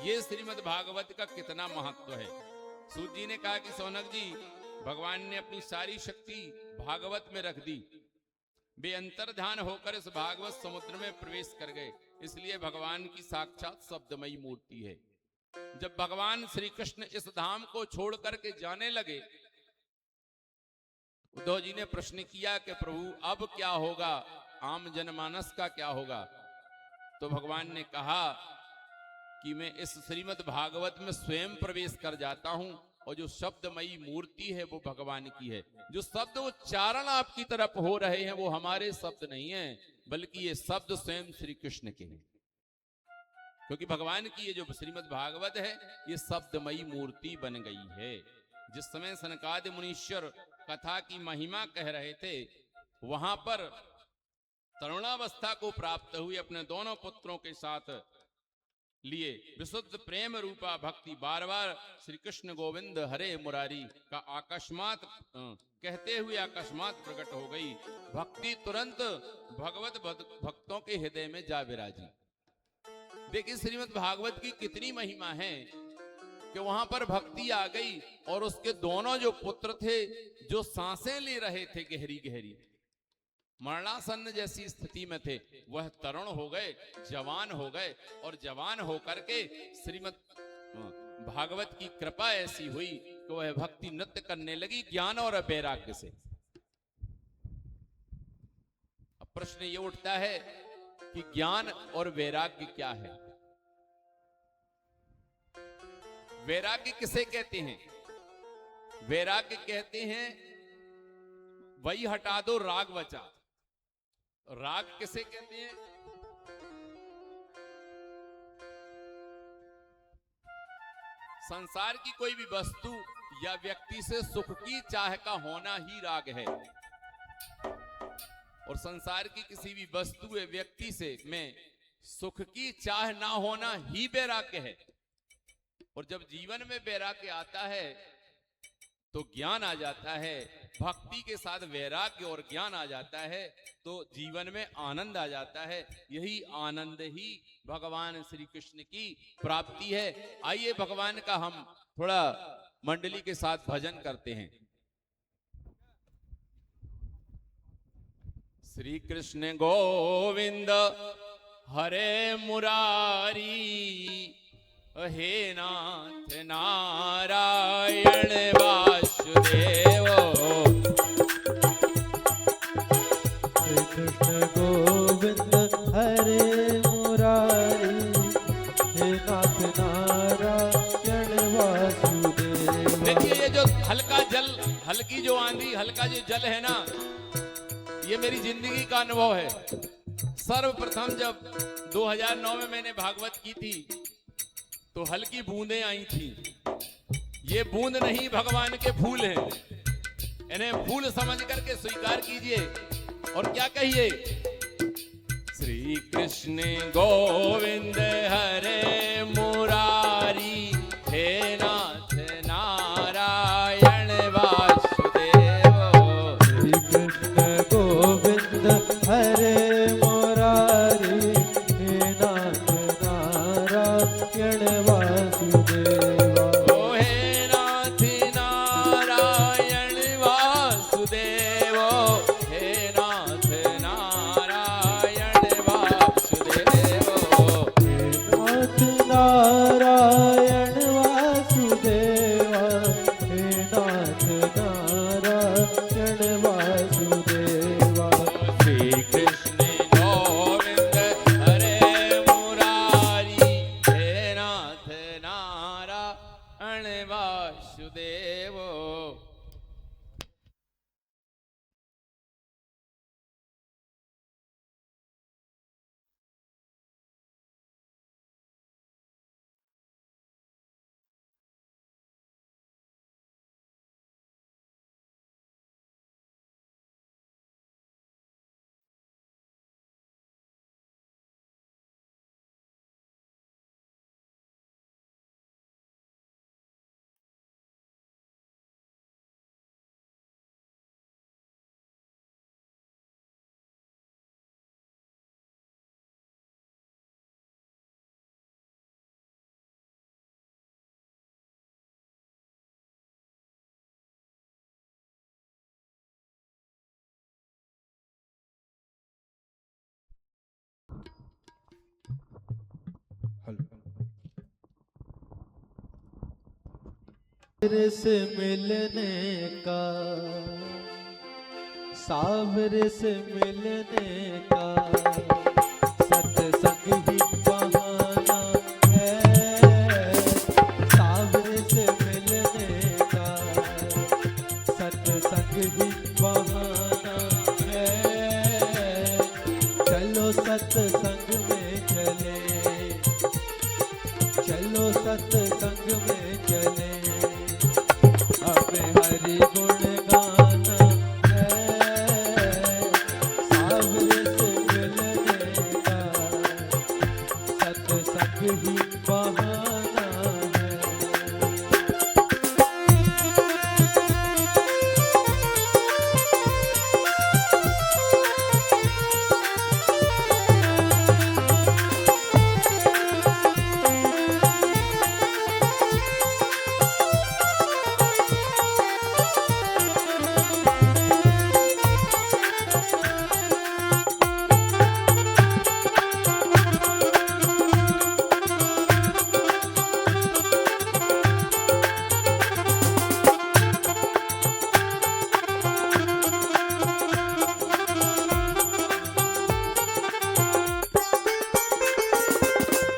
ये श्रीमद् भागवत का कितना महत्व है। सूत जी ने कहा कि सौनक जी, भगवान ने अपनी सारी शक्ति भागवत में रख दी, वे अंतर्ध्यान होकर इस भागवत समुद्र में प्रवेश कर गए, इसलिए भगवान की साक्षात शब्दमयी मूर्ति है। जब भगवान श्री कृष्ण इस धाम को छोड़ करके जाने लगे, उद्धव जी ने प्रश्न किया कि प्रभु अब क्या होगा, आम जनमानस का क्या होगा? तो भगवान ने कहा कि मैं इस श्रीमद् भागवत में स्वयं प्रवेश कर जाता हूं और जो शब्दमयी मूर्ति है वो भगवान की है। जो शब्द उच्चारण आपकी तरफ हो रहे हैं वो हमारे शब्द नहीं हैं, बल्कि ये शब्द स्वयं श्री कृष्ण के हैं। क्योंकि भगवान की ये जो श्रीमद् भागवत है ये शब्दमयी मूर्ति बन गई है। जिस समय सनकादि मुनीश्वर कथा की महिमा कह रहे थे, वहां पर तरुणावस्था को प्राप्त हुए अपने दोनों पुत्रों के साथ लिए विशुद्ध प्रेम रूपा भक्ति बार बार श्री कृष्ण गोविंद हरे मुरारी का अकस्मात कहते हुए अकस्मात प्रकट हो गई। भक्ति तुरंत भगवत भक्तों के हृदय में जा विराजी। देखिए श्रीमद् भागवत की कितनी महिमा है कि वहां पर भक्ति आ गई और उसके दोनों जो पुत्र थे जो सांसें ले रहे थे गहरी गहरी, मरणासन्न जैसी स्थिति में थे, वह तरुण हो गए, जवान हो गए, और जवान होकर के श्रीमद् भागवत की कृपा ऐसी हुई कि वह भक्ति नृत्य करने लगी ज्ञान और वैराग्य से। अब प्रश्न ये उठता है कि ज्ञान और वैराग्य क्या है? वैराग्य किसे कहते हैं? वैराग्य कहते हैं वही हटा दो राग बचा। राग किसे कहते हैं? संसार की कोई भी वस्तु या व्यक्ति से सुख की चाह का होना ही राग है, और संसार की किसी भी वस्तु या व्यक्ति से में सुख की चाह ना होना ही वैराग्य है। और जब जीवन में वैराग्य आता है तो ज्ञान आ जाता है, भक्ति के साथ वैराग्य और ज्ञान आ जाता है तो जीवन में आनंद आ जाता है। यही आनंद ही भगवान श्री कृष्ण की प्राप्ति है। आइए भगवान का हम थोड़ा मंडली के साथ भजन करते हैं। श्री कृष्ण गोविंद हरे मुरारी, हे नाथ नारायण वासुदेव। श्री कृष्ण गोविंद हरे मुरारी, हे नाथ नारायण वासुदेव। देखिए ये जो हल्का जल, हल्की जो आंधी, हल्का जो जल है ना, ये मेरी जिंदगी का अनुभव है। सर्वप्रथम जब 2009 में मैंने भागवत की थी तो हल्की बूंदें आई थी। ये बूंद नहीं, भगवान के फूल हैं, इन्हें फूल समझ करके स्वीकार कीजिए और क्या कहिए? श्री कृष्ण गोविंद हरे मुरारी, हे नाथ नारायण वासुदेव। श्री कृष्ण गोविंद हरे मुरारी, हे नाथ नारायण वासुदेव। ओ हे नाथ नारायण वासुदेव, हे नाथ नारायण वासुदेव। हे नाथ नारायण सावरे से मिलने का, सावरे से मिलने का सत्संग ही बहाना है। सावरे से मिलने का सत्संग ही बहाना है। चलो सत्संग में चले, चलो सत्संग में चले, हमें हरि गुण गाना है। सावरे से मिलने का सत्संग ही बहाना है।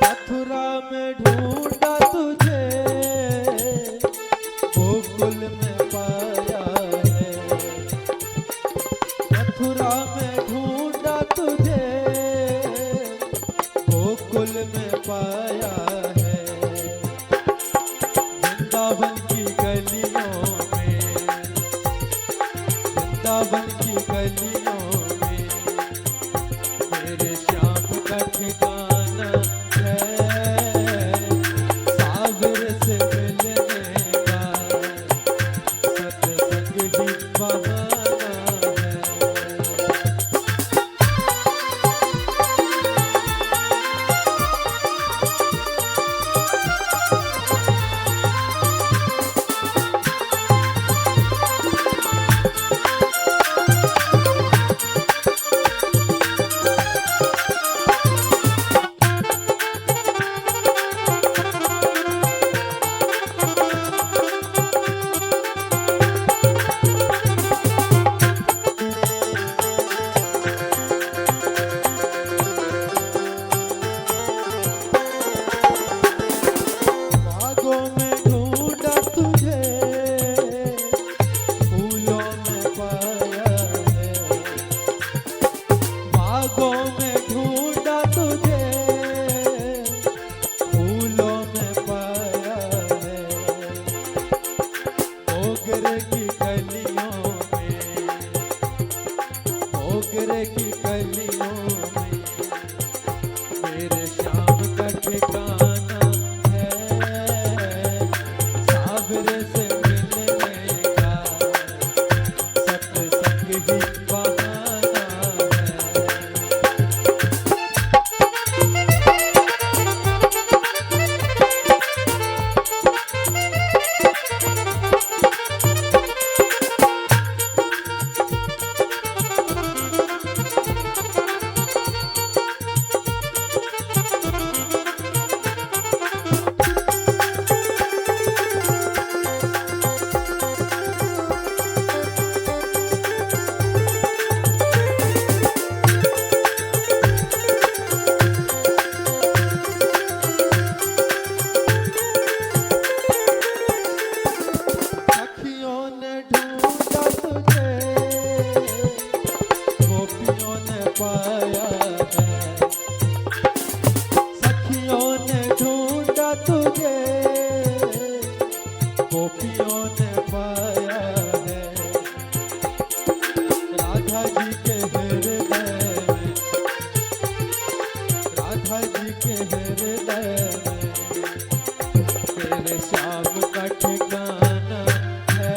मथुरा में ढूंढा तुझे, गोकुल में पाया है। मथुरा में ढूंढा तुझे, गोकुल में पाया है। वृंदावन की गलियों में, वृंदावन की गलियों में मेरे श्याम का ठिकाना है। सावरे से मिलने का सत्संग ही बहाना है। बागों में ढूंढा तुझे, फूलों में पाया है। बागों में ढूंढा तुझे, फूलों में पाया है। मोगरे की कलियों में, मोगरे की कलियों में मेरे श्याम का ठिकाना है। सावरे से मिलने का सत्संग ही बहाना है। सखियों ने ढूंढा तुझे, गोपियों ने पाया है। सखियों ने ढूंढा तुझे, गोपियों ने पाया है। राधा जी के हृदय में, राधा जी के हृदय में तेरे श्याम का ठिकाना है।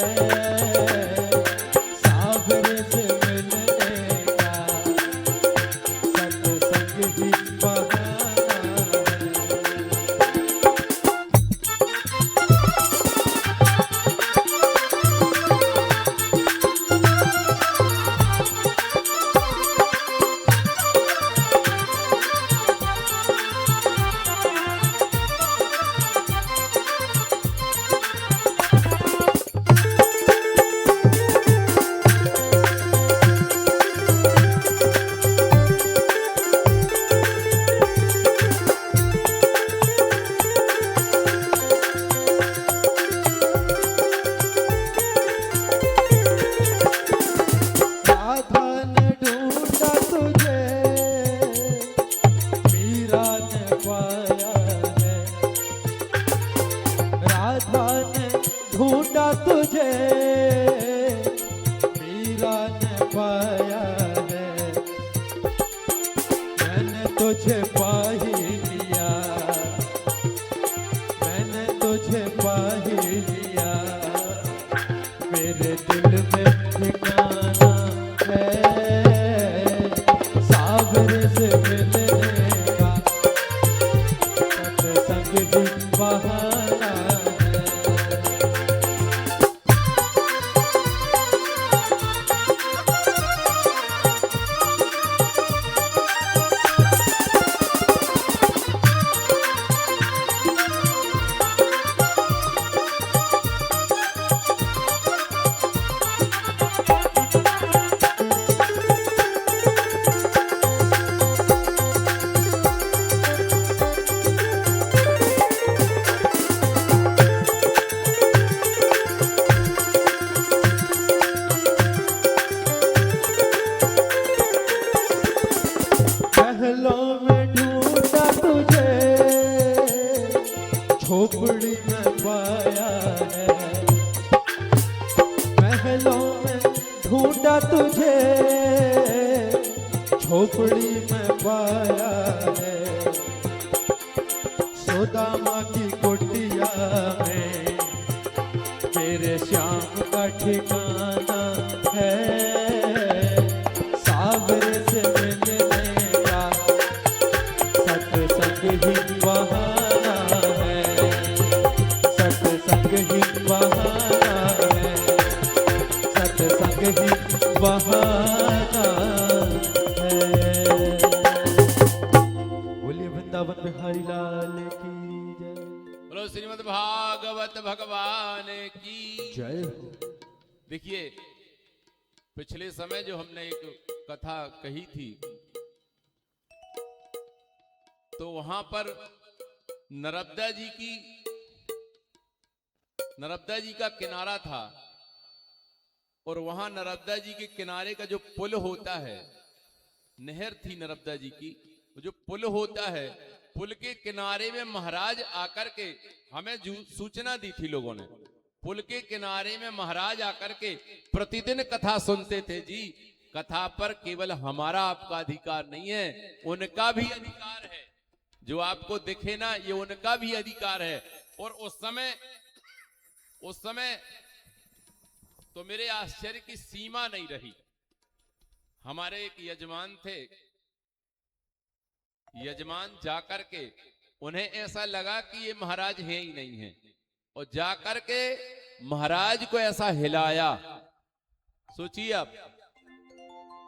सावरे से मिलने का सत्संग ही बहाना है। झोपड़ी में पाया है, महलों में ढूंढा तुझे, झोपड़ी में पाया है। सुदामा की कुटिया में मेरे श्याम का ठिकाना है, सावरे से मिलने का सत्संग ही बहाना है, सत्संग ही बहाना है, सत्संग ही बहाना है। बोलिए वृंदावन बिहारी लाल की जय। बोलो श्रीमद् भागवत भगवान की जय हो। देखिए, पिछले समय जो हमने एक कथा कही थी, तो वहां पर नर्मदा जी का किनारा था, और वहां नर्मदा जी के किनारे का जो पुल होता है, नहर थी नर्मदा जी की, वो जो पुल होता है, पुल के किनारे में महाराज आकर के हमें सूचना दी थी लोगों ने। पुल के किनारे में महाराज आकर के प्रतिदिन कथा सुनते थे जी। कथा पर केवल हमारा आपका अधिकार नहीं है, उनका भी अधिकार है। जो आपको दिखे ना, ये उनका भी अधिकार है। और उस समय तो मेरे आश्चर्य की सीमा नहीं रही। हमारे एक यजमान थे, यजमान जाकर के उन्हें ऐसा लगा कि ये महाराज हैं ही नहीं है, और जाकर के महाराज को ऐसा हिलाया। सोचिए आप,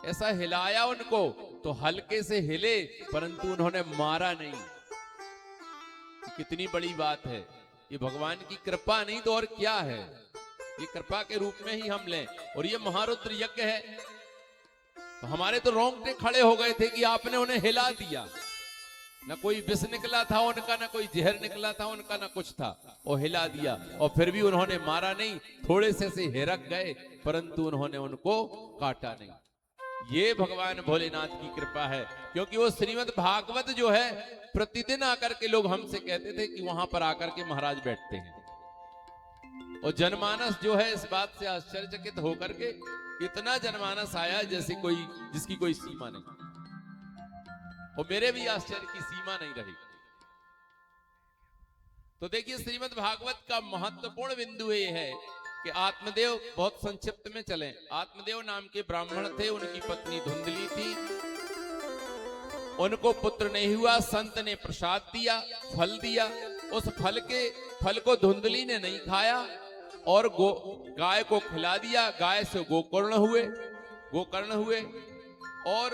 ऐसा हिलाया उनको, तो हल्के से हिले, परंतु उन्होंने मारा नहीं। कितनी बड़ी बात है, ये भगवान की कृपा नहीं तो और क्या है। ये कृपा के रूप में ही हम लें। और ये महारुद्र यज्ञ है, तो हमारे तो रोंगटे खड़े हो गए थे कि आपने उन्हें हिला दिया। न कोई विष निकला था उनका, न कोई जहर निकला था उनका, न कुछ था, और हिला दिया। और फिर भी उन्होंने मारा नहीं, थोड़े से हिरक गए, परंतु उन्होंने उनको काटा नहीं। ये भगवान भोलेनाथ की कृपा है। क्योंकि वो श्रीमद् भागवत जो है, प्रतिदिन आकर के लोग हमसे कहते थे कि वहां पर आकर के महाराज बैठते हैं। और जनमानस जो है इस बात से आश्चर्यचकित होकर के, इतना जनमानस आया जैसे कोई, जिसकी कोई सीमा नहीं। और मेरे भी आश्चर्य की सीमा नहीं रही। तो देखिए, श्रीमद् भागवत का महत्वपूर्ण बिंदु ये है कि आत्मदेव, बहुत संक्षिप्त में चलें, आत्मदेव नाम के ब्राह्मण थे, उनकी पत्नी धुंधली थी, उनको पुत्र नहीं हुआ। संत ने प्रसाद दिया, फल दिया। उस फल को धुंधली ने नहीं खाया और गाय को खिला दिया। गाय से गोकर्ण हुए और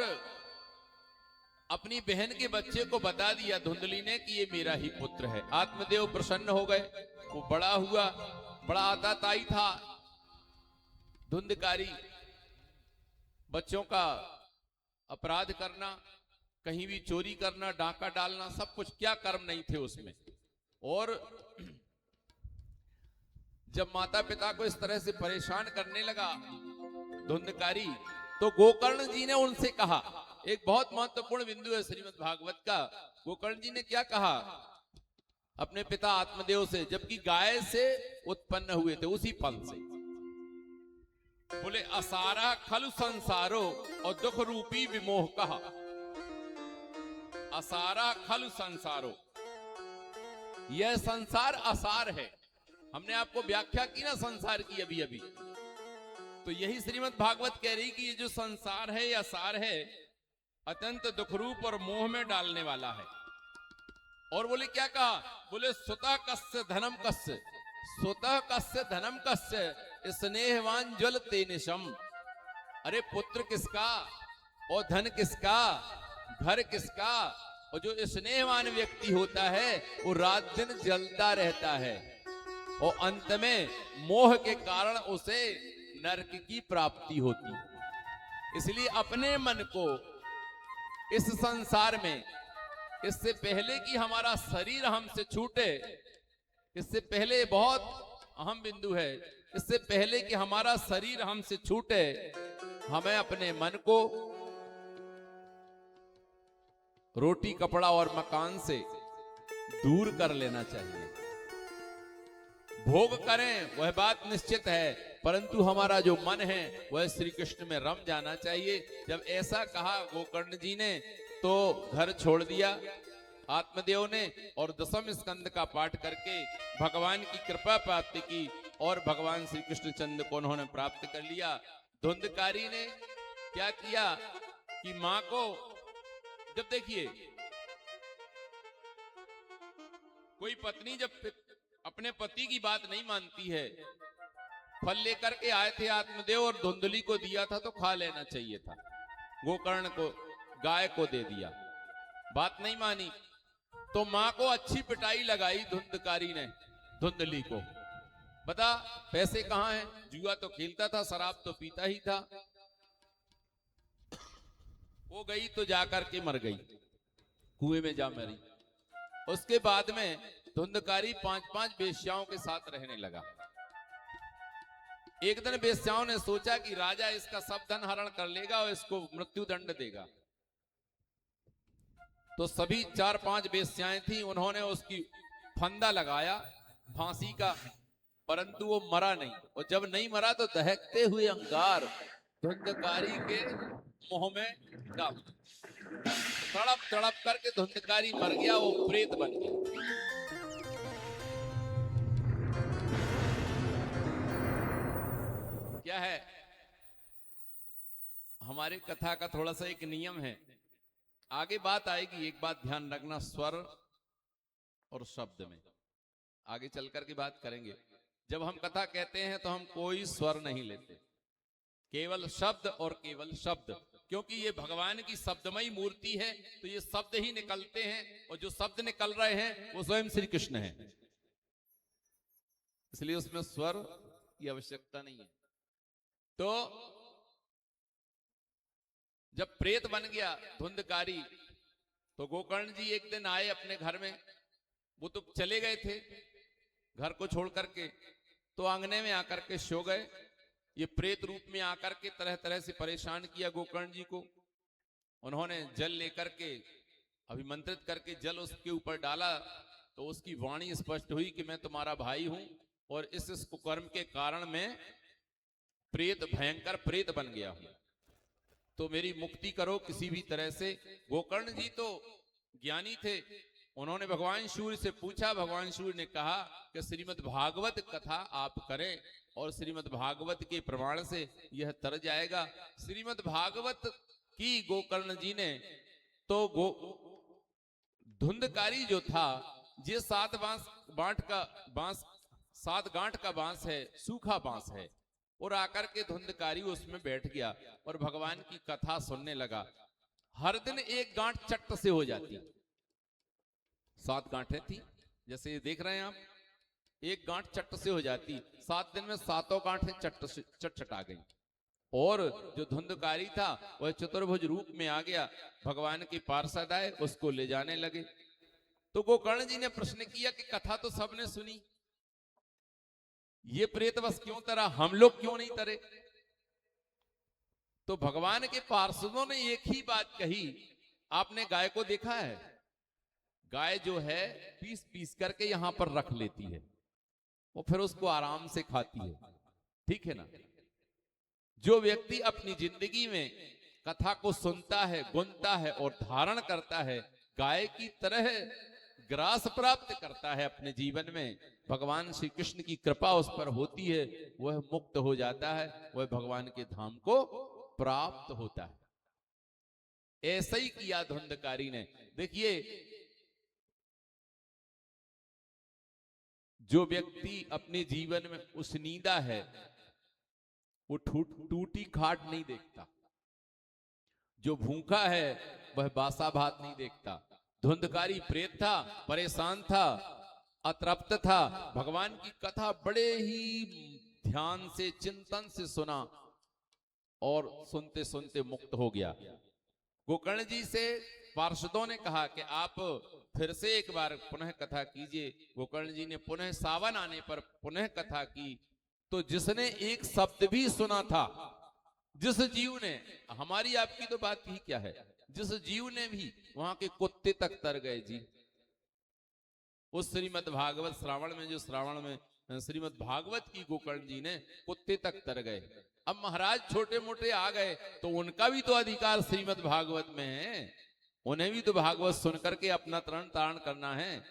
अपनी बहन के बच्चे को बता दिया धुंधली ने कि ये मेरा ही पुत्र है। आत्मदेव प्रसन्न हो गए। वो बड़ा हुआ, बड़ा आताताई था, धुंधकारी, बच्चों का अपराध करना, कहीं भी चोरी करना, डाका डालना, सब कुछ, क्या कर्म नहीं थे उसमें। और जब माता पिता को इस तरह से परेशान करने लगा धुंधकारी, तो गोकर्ण जी ने उनसे कहा, एक बहुत महत्वपूर्ण बिंदु है श्रीमद् भागवत का। गोकर्ण जी ने क्या कहा अपने पिता आत्मदेव से, जबकि गाय से उत्पन्न हुए थे उसी फल से? बोले, असारा खलु संसारो और दुख रूपी विमोह कहा। असारा खलु संसारो, यह संसार असार है। हमने आपको व्याख्या की ना संसार की अभी अभी, तो यही श्रीमद् भागवत कह रही कि ये जो संसार है, यह असार है, अत्यंत दुखरूप और मोह में डालने वाला है। और बोले क्या कहा? बोले, स्वतः कस्य धनम कस्य, स्वतः कस्य धनम कस्य स्नेहवान ज्वल तेनिशम। अरे पुत्र किसका और धन किसका, घर किसका? और जो स्नेहवान व्यक्ति होता है वो रात दिन जलता रहता है और अंत में मोह के कारण उसे नरक की प्राप्ति होती है। इसलिए अपने मन को इस संसार में, इससे पहले कि हमारा शरीर हमसे छूटे, इससे पहले, बहुत अहम बिंदु है, इससे पहले कि हमारा शरीर हमसे छूटे, हमें अपने मन को रोटी कपड़ा और मकान से दूर कर लेना चाहिए। भोग करें वह बात निश्चित है, परंतु हमारा जो मन है वह श्री कृष्ण में रम जाना चाहिए। जब ऐसा कहा गोकर्ण जी ने तो घर छोड़ दिया आत्मदेव ने और दशम स्कंद का पाठ करके भगवान की कृपा प्राप्ति की और भगवान श्री कृष्ण चंद्र को उन्होंने प्राप्त कर लिया। धुंधकारी ने क्या किया कि मां को, जब देखिए कोई पत्नी जब अपने पति की बात नहीं मानती है, फल लेकर के आए थे आत्मदेव और धुंधली को दिया था तो खा लेना चाहिए था, गोकर्ण को गाय को दे दिया, बात नहीं मानी तो मां को अच्छी पिटाई लगाई धुंधकारी ने धुंधली को। बता पैसे कहां हैं, जुआ तो खेलता था, शराब तो पीता ही था। वो गई तो जाकर के मर गई, कुएं में जा मरी। उसके बाद में धुंधकारी 5-5 वेश्याओं के साथ रहने लगा। एक दिन वेश्याओं ने सोचा कि राजा इसका सब धन हरण कर लेगा और इसको मृत्यु दंड देगा, तो सभी 4-5 वेश्याएं थी, उन्होंने उसकी फंदा लगाया फांसी का, परंतु वो मरा नहीं। और जब नहीं मरा तो दहकते हुए अंगार धुंधकारी के मुंह में डाल, तड़प तड़प करके धुंधकारी मर गया, वो प्रेत बन गया। क्या है हमारे कथा का थोड़ा सा एक नियम है, आगे बात आएगी, एक बात ध्यान रखना, स्वर और शब्द में आगे चलकर की बात करेंगे। जब हम कथा कहते हैं तो हम कोई स्वर नहीं लेते, केवल शब्द और केवल शब्द, क्योंकि ये भगवान की शब्दमयी मूर्ति है तो ये शब्द ही निकलते हैं, और जो शब्द निकल रहे हैं वो स्वयं श्री कृष्ण है, इसलिए उसमें स्वर की आवश्यकता नहीं है। तो जब प्रेत बन गया धुंधकारी तो गोकर्ण जी एक दिन आए अपने घर में, वो तो चले गए थे घर को छोड़ करके, तो आंगने में आकर के सो गए। ये प्रेत रूप में आकर के तरह तरह से परेशान किया गोकर्ण जी को। उन्होंने जल लेकर के अभिमंत्रित करके जल उसके ऊपर डाला तो उसकी वाणी स्पष्ट हुई कि मैं तुम्हारा भाई हूं और इस कुकर्म के कारण मैं प्रेत, भयंकर प्रेत बन गया हूं, तो मेरी मुक्ति करो किसी भी तरह से। गोकर्ण जी तो ज्ञानी थे, उन्होंने भगवान सूर्य से पूछा, भगवान सूर्य ने कहा कि श्रीमद् भागवत कथा आप करें और श्रीमद् भागवत के प्रमाण से यह तर जाएगा। श्रीमद् भागवत की गोकर्ण जी ने तो धुंधकारी जो था, ये 7 गांठ का बांस है, सूखा बांस है, और आकर के धुंधकारी उसमें बैठ गया और भगवान की कथा सुनने लगा। हर दिन एक गांठ चट्ट से हो जाती, 7 गांठें थी जैसे ये देख रहे हैं आप, एक गांठ चट्ट से हो जाती, 7 दिन में 7 गांठें चट गई। और जो धुंधकारी था वह चतुर्भुज रूप में आ गया, भगवान के पार्षद आए, उसको ले जाने लगे। तो गोकर्ण जी ने प्रश्न किया कि कथा तो सबने सुनी, ये प्रेत बस क्यों तरा, हम लोग क्यों नहीं तरे? तो भगवान के पार्षदों ने एक ही बात कही, आपने गाय को देखा है? गाय जो है पीस पीस करके यहां पर रख लेती है, वो फिर उसको आराम से खाती है, ठीक है ना? जो व्यक्ति अपनी जिंदगी में कथा को सुनता है, गुनता है और धारण करता है, गाय की तरह ग्रास प्राप्त करता है अपने जीवन में, भगवान श्री कृष्ण की कृपा उस पर होती है, वह मुक्त हो जाता है, वह भगवान के धाम को प्राप्त होता है। ऐसा ही किया धुंधकारी ने। देखिए, जो व्यक्ति अपने जीवन में उसनीदा है वो टूटी खाट नहीं देखता, जो भूखा है वह बासा भात नहीं देखता। धुंधकारी प्रेत था, परेशान था, अतृप्त था, भगवान की कथा बड़े ही ध्यान से, चिंतन से सुना और सुनते सुनते मुक्त हो गया। गोकर्ण जी से पार्षदों ने कहा कि आप फिर से एक बार पुनः कथा कीजिए। गोकर्ण जी ने पुनः सावन आने पर पुनः कथा की, तो जिसने एक शब्द भी सुना था, जिस जीव ने, हमारी आपकी तो बात ही क्या है, जिस जीव ने भी, वहां के कुत्ते तक तर गए जी। उस श्रीमद् भागवत श्रावण में, जो श्रावण में श्रीमद् भागवत की गोकर्ण जी ने कुत्ते तक तर गए। अब महाराज छोटे मोटे आ गए तो उनका भी तो अधिकार श्रीमद् भागवत में है, उन्हें भी तो भागवत सुनकर के अपना तरण तारण करना है।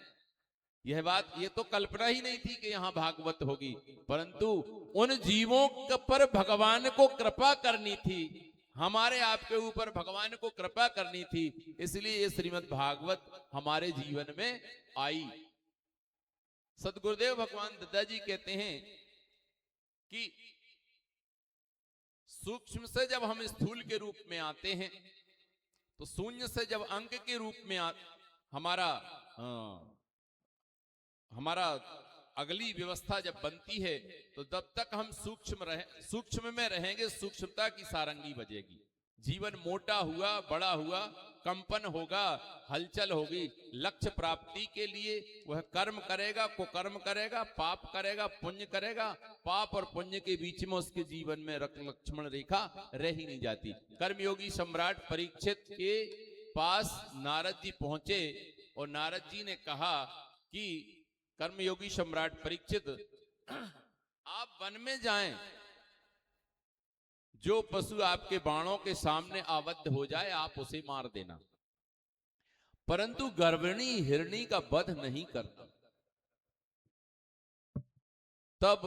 यह बात, ये तो कल्पना ही नहीं थी कि यहाँ भागवत होगी, परंतु उन जीवों पर भगवान को कृपा करनी थी, हमारे आपके ऊपर भगवान को कृपा करनी थी, इसलिए ये श्रीमद् भागवत हमारे जीवन में आई। सदगुरुदेव भगवान दत्ता जी कहते हैं कि सूक्ष्म से जब हम स्थूल के रूप में आते हैं, तो शून्य से जब अंक के रूप में हमारा अगली व्यवस्था जब बनती है, तो तब तक हम सूक्ष्म में रहेंगे, सूक्ष्मता की सारंगी बजेगी। जीवन मोटा हुआ, बड़ा हुआ, कंपन होगा, हलचल होगी। लक्ष्य प्राप्ति के लिए वह कर्म करेगा, कुकर्म करेगा, पाप करेगा, पुण्य करेगा। पाप और पुण्य के बीच में उसके जीवन में लक्ष्मण रेखा रह ही नहीं जाती। कर्मयोगी सम्राट परीक्षित के पास नारद जी पहुंचे और नारद जी ने कहा कि कर्मयोगी सम्राट परीक्षित, आप वन में जाएं, जो पशु आपके बाणों के सामने आबद्ध हो जाए आप उसे मार देना, परंतु गर्भिणी हिरणी का वध नहीं करना। तब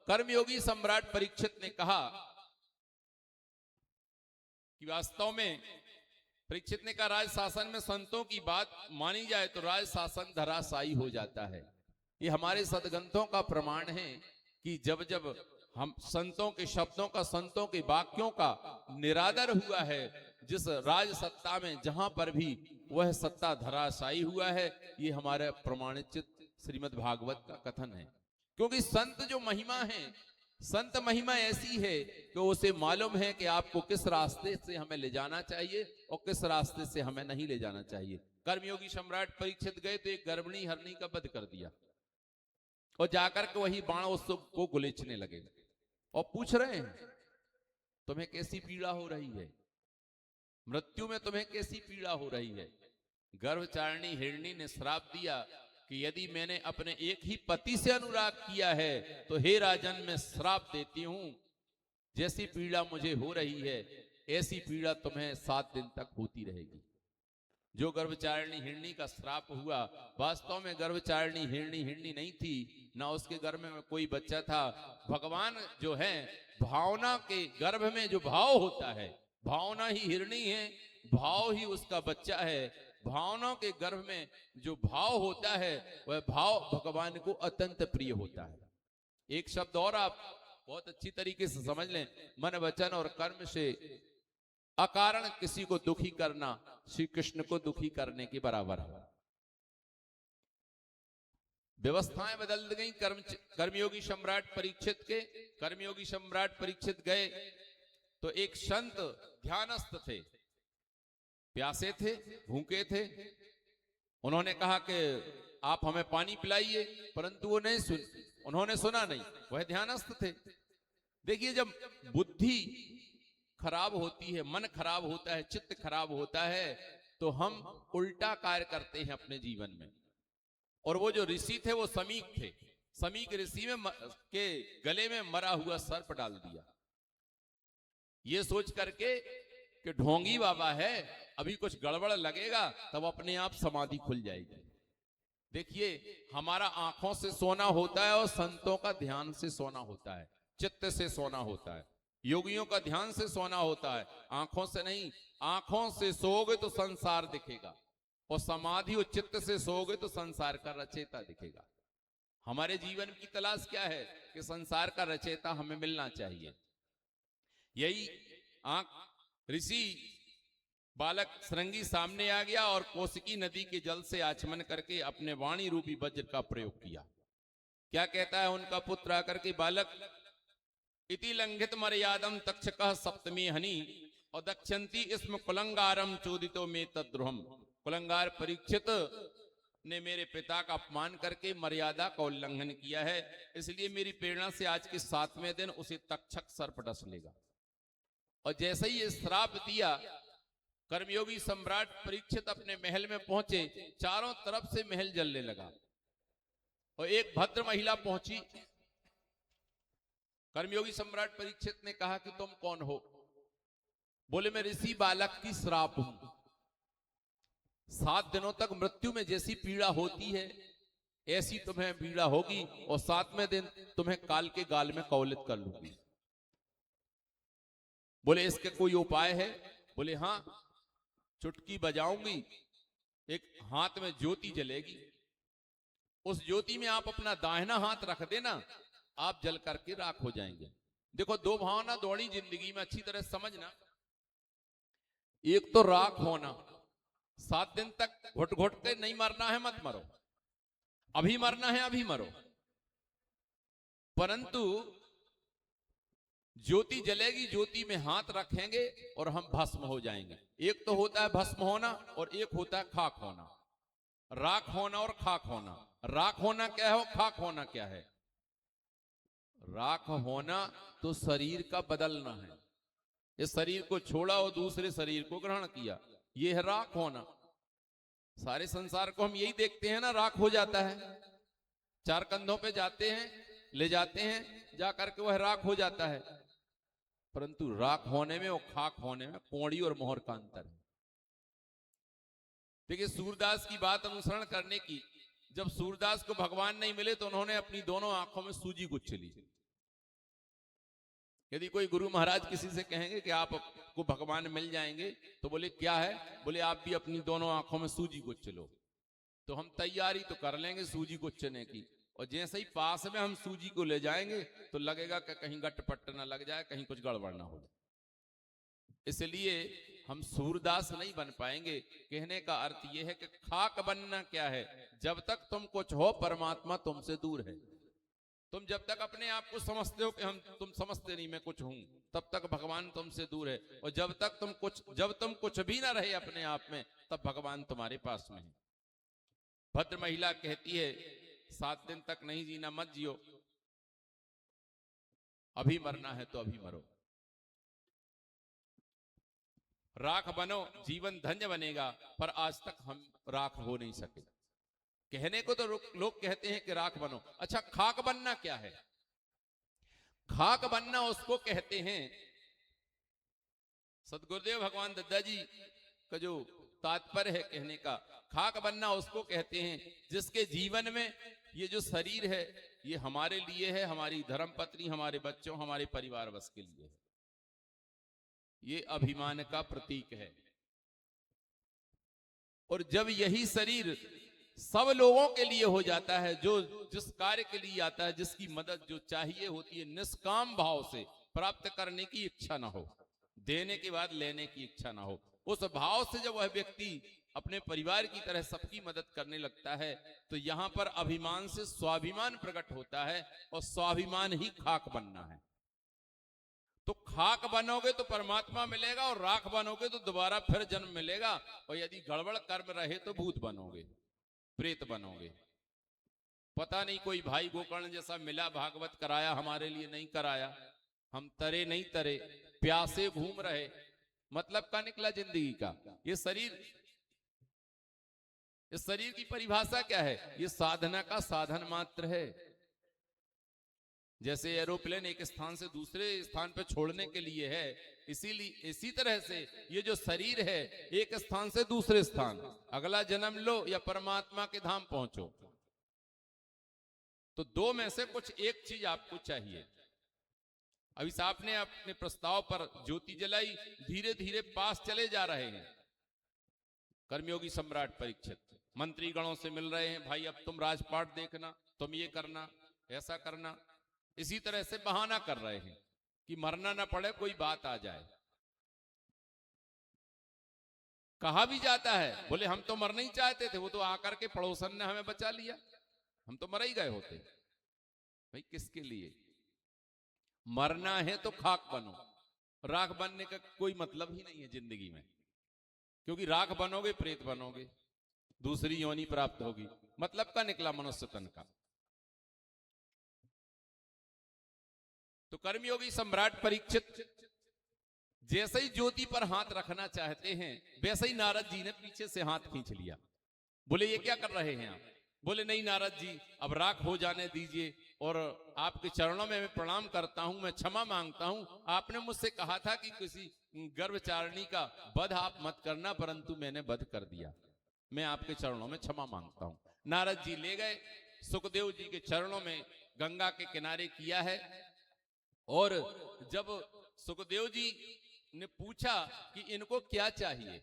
कर्मयोगी सम्राट परीक्षित ने कहा कि वास्तव में, परीक्षित ने कहा, राज शासन में संतों की बात मानी जाए तो राज शासन धराशायी हो जाता है। ये हमारे सदग्रंथों का प्रमाण है कि जब जब हम संतों के शब्दों का, संतों के वाक्यों का निरादर हुआ है, जिस राज सत्ता में जहां पर भी वह सत्ता धराशायी हुआ है, ये हमारे प्रमाणित श्रीमद् भागवत का कथन है। क्योंकि संत जो महिमा है, संत महिमा ऐसी है कि उसे मालूम है कि आपको किस रास्ते से हमें ले जाना चाहिए और किस रास्ते से हमें नहीं ले जाना चाहिए। कर्मयोगी सम्राट परीक्षित गए तो एक गर्भिणी हरणी का वध कर दिया और जाकर के वही बाण उसको गुलेचने लगे और पूछ रहे हैं, तुम्हें कैसी पीड़ा हो रही है, मृत्यु में तुम्हें कैसी पीड़ा हो रही है। गर्भचारिणी हिरणी ने श्राप दिया कि यदि मैंने अपने एक ही पति से अनुराग किया है तो हे राजन, मैं श्राप देती हूं, जैसी पीड़ा मुझे हो रही है ऐसी पीड़ा तुम्हें 7 दिन तक होती रहेगी। जो गर्भचारिणी हिरणी का श्राप हुआ, वास्तव में गर्भचारिणी हिरणी नहीं थी, ना उसके गर्भ में कोई बच्चा था। भगवान जो है, भावना के गर्भ में जो भाव होता है, भावना ही हिरणी है, भाव ही उसका बच्चा है। भावनाओं के गर्भ में जो भाव होता है, वह भाव भगवान को अत्यंत प्रिय होता है। एक शब्द और आप बहुत अच्छी तरीके से समझ लें, मन वचन और कर्म से अकारण किसी को दुखी करना श्री कृष्ण को दुखी करने के बराबर है। व्यवस्थाएं बदल गई। कर्मयोगी सम्राट परीक्षित गए तो एक संत ध्यानस्थ थे, प्यासे थे, भूखे थे। उन्होंने कहा कि आप हमें पानी पिलाइए, परंतु वो उन्होंने सुना नहीं, वह ध्यानस्थ थे। देखिए, जब बुद्धि खराब होती है, मन खराब होता है, चित्त खराब होता है, तो हम उल्टा कार्य करते हैं अपने जीवन में। और वो जो ऋषि थे वो समीक थे। समीक ऋषि के गले में मरा हुआ सर्प डाल दिया, ये सोच करके कि ढोंगी बाबा है, अभी कुछ गड़बड़ लगेगा तब अपने आप समाधि खुल जाएगी। देखिए, हमारा आंखों से सोना होता है और संतों का ध्यान से सोना होता है, चित्त से सोना होता है, योगियों का ध्यान से सोना होता है, आंखों से नहीं। आंखों से सोओगे तो संसार दिखेगा और समाधि और चित्त से सोओगे तो संसार का रचयिता दिखेगा। हमारे जीवन की तलाश क्या है कि संसार का रचयिता हमें मिलना चाहिए। यही ऋषि बालक श्रृंगी सामने आ गया और कौशिकी नदी के जल से आचमन करके अपने वाणी रूपी वज्र का प्रयोग किया। क्या कहता है उनका पुत्र आकर के, बालक इति लंघित मर्यादम तक्षकः सप्तमी हनि और दक्षंती इसम कुलंगारम चोदितो में तद्रुहम। कुलंगार परीक्षित ने मेरे पिता का अपमान करके मर्यादा का उल्लंघन किया है, इसलिए मेरी प्रेरणा से आज के 7वें दिन उसे तक्षक सर्प डस लेगा। और जैसे ही ये श्राप दिया, कर्मयोगी सम्राट परीक्षित अपने महल में पहुंचे, चारों तरफ से महल जलने लगा और एक भद्र महिला पहुंची। कर्मयोगी सम्राट परीक्षित ने कहा कि तुम कौन हो? बोले मैं ऋषि बालक की श्राप हूं। 7 दिनों तक मृत्यु में जैसी पीड़ा होती है ऐसी तुम्हें पीड़ा होगी, और 7वें दिन तुम्हें काल के गाल में कौलित कर लूंगी। बोले इसके कोई उपाय है? बोले हां, चुटकी बजाऊंगी, एक हाथ में ज्योति जलेगी, उस ज्योति में आप अपना दाहिना हाथ रख देना, आप जल करके राख हो जाएंगे। देखो, 2 भावना दौड़ी जिंदगी में, अच्छी तरह समझना। एक तो राख होना, 7 दिन तक घुट घुट के नहीं मरना है, मत मरो, अभी मरना है अभी मरो, परंतु ज्योति जलेगी, ज्योति में हाथ रखेंगे और हम भस्म हो जाएंगे। एक तो होता है भस्म होना और एक होता है खाक होना। राख होना और खाक होना। राख होना क्या है, खाक होना क्या है? राख होना तो शरीर का बदलना है, इस शरीर को छोड़ा और दूसरे शरीर को ग्रहण किया, यह है राख होना। सारे संसार को हम यही देखते हैं ना, राख हो जाता है, 4 कंधों पे जाते हैं, ले जाते हैं, जाकर के वह राख हो जाता है। परंतु राख होने में और खाक होने में कौड़ी और मोहर का अंतर है। देखिए, सूरदास की बात अनुसरण करने की, जब सूरदास को भगवान नहीं मिले तो उन्होंने अपनी दोनों आंखों में सूजी गुच्छ ली। यदि कोई गुरु महाराज किसी से कहेंगे कि आपको भगवान मिल जाएंगे, तो बोले क्या है? बोले आप भी अपनी दोनों आंखों में सूजी गुच्छ लो। तो हम तैयारी तो कर लेंगे सूजी गुच्छने की, और जैसे ही पास में हम सूजी को ले जाएंगे तो लगेगा कि कहीं गटपट ना लग जाए, कहीं कुछ गड़बड़ ना हो जाए। इसलिए हम सूरदास नहीं बन पाएंगे। कहने का अर्थ यह है कि खाक बनना क्या है? जब तक तुम कुछ हो, परमात्मा तुमसे दूर है। तुम जब तक अपने आप को समझते हो कि तुम समझते नहीं मैं कुछ हूं, तब तक भगवान तुमसे दूर है। और जब तुम कुछ भी ना रहे अपने आप में, तब भगवान तुम्हारे पास में है। भद्र महिला कहती है 7 दिन तक नहीं जीना, मत जियो, अभी मरना है तो अभी मरो, राख बनो, जीवन धन्य बनेगा। पर आज तक हम राख हो नहीं सके। कहने को तो लोग कहते हैं कि राख बनो। अच्छा, खाक बनना क्या है? खाक बनना उसको कहते हैं, सदगुरुदेव भगवान दद्दा जी का जो तात्पर्य है कहने का, खाक बनना उसको कहते हैं जिसके जीवन में ये जो शरीर है ये हमारे लिए है, हमारी धर्मपत्नी, हमारे बच्चों, हमारे परिवार बस के लिए है। ये अभिमान का प्रतीक है। और जब यही शरीर सब लोगों के लिए हो जाता है, जो जिस कार्य के लिए आता है, जिसकी मदद जो चाहिए होती है, निष्काम भाव से प्राप्त करने की इच्छा ना हो, देने के बाद लेने की इच्छा ना हो, उस भाव से जब वह व्यक्ति अपने परिवार की तरह सबकी मदद करने लगता है, तो यहां पर अभिमान से स्वाभिमान प्रकट होता है, और स्वाभिमान ही खाक बनना है। तो खाक बनोगे तो परमात्मा मिलेगा, और राख बनोगे तो दोबारा फिर जन्म मिलेगा, और यदि गड़बड़ कर्म रहे तो भूत बनोगे, प्रेत बनोगे। पता नहीं कोई भाई गोकर्ण जैसा मिला, भागवत कराया, हमारे लिए नहीं कराया, हम तरे नहीं तरे, प्यासे घूम रहे, मतलब का निकला जिंदगी का। ये शरीर, इस शरीर की परिभाषा क्या है? ये साधना का साधन मात्र है। जैसे एरोप्लेन एक स्थान से दूसरे स्थान पर छोड़ने के लिए है, इसीलिए इसी तरह से ये जो शरीर है एक स्थान से दूसरे स्थान, अगला जन्म लो या परमात्मा के धाम पहुंचो, तो 2 में से कुछ एक चीज आपको चाहिए। अभी साहब ने अपने प्रस्ताव पर ज्योति जलाई, धीरे धीरे पास चले जा रहे हैं। कर्मयोगी सम्राट परीक्षित मंत्री गणों से मिल रहे हैं, भाई अब तुम राजपाट देखना, तुम ये करना, ऐसा करना, इसी तरह से बहाना कर रहे हैं कि मरना ना पड़े, कोई बात आ जाए। कहा भी जाता है, बोले हम तो मरना ही चाहते थे, वो तो आकर के पड़ोसन ने हमें बचा लिया, हम तो मर ही गए होते। भाई किसके लिए? मरना है तो खाक बनो, राख बनने का कोई मतलब ही नहीं है जिंदगी में, क्योंकि राख बनोगे प्रेत बनोगे, दूसरी योनि प्राप्त होगी, मतलब का निकला मनुष्य तन का। तो कर्मयोगी सम्राट परीक्षित जैसे ही ज्योति पर हाथ रखना चाहते हैं, वैसे ही नारद जी ने पीछे से हाथ खींच लिया। बोले ये क्या कर रहे हैं आप? बोले नहीं नारद जी, अब राख हो जाने दीजिए और आपके चरणों में मैं प्रणाम करता हूं, मैं क्षमा मांगता हूं। आपने मुझसे कहा था कि किसी गर्भचारिणी का वध आप मत करना, परंतु मैंने वध कर दिया, मैं आपके चरणों में क्षमा मांगता हूं। नारद जी ले गए, सुखदेव जी के चरणों में गंगा के किनारे किया है। और जब सुखदेव जी ने पूछा कि इनको क्या चाहिए,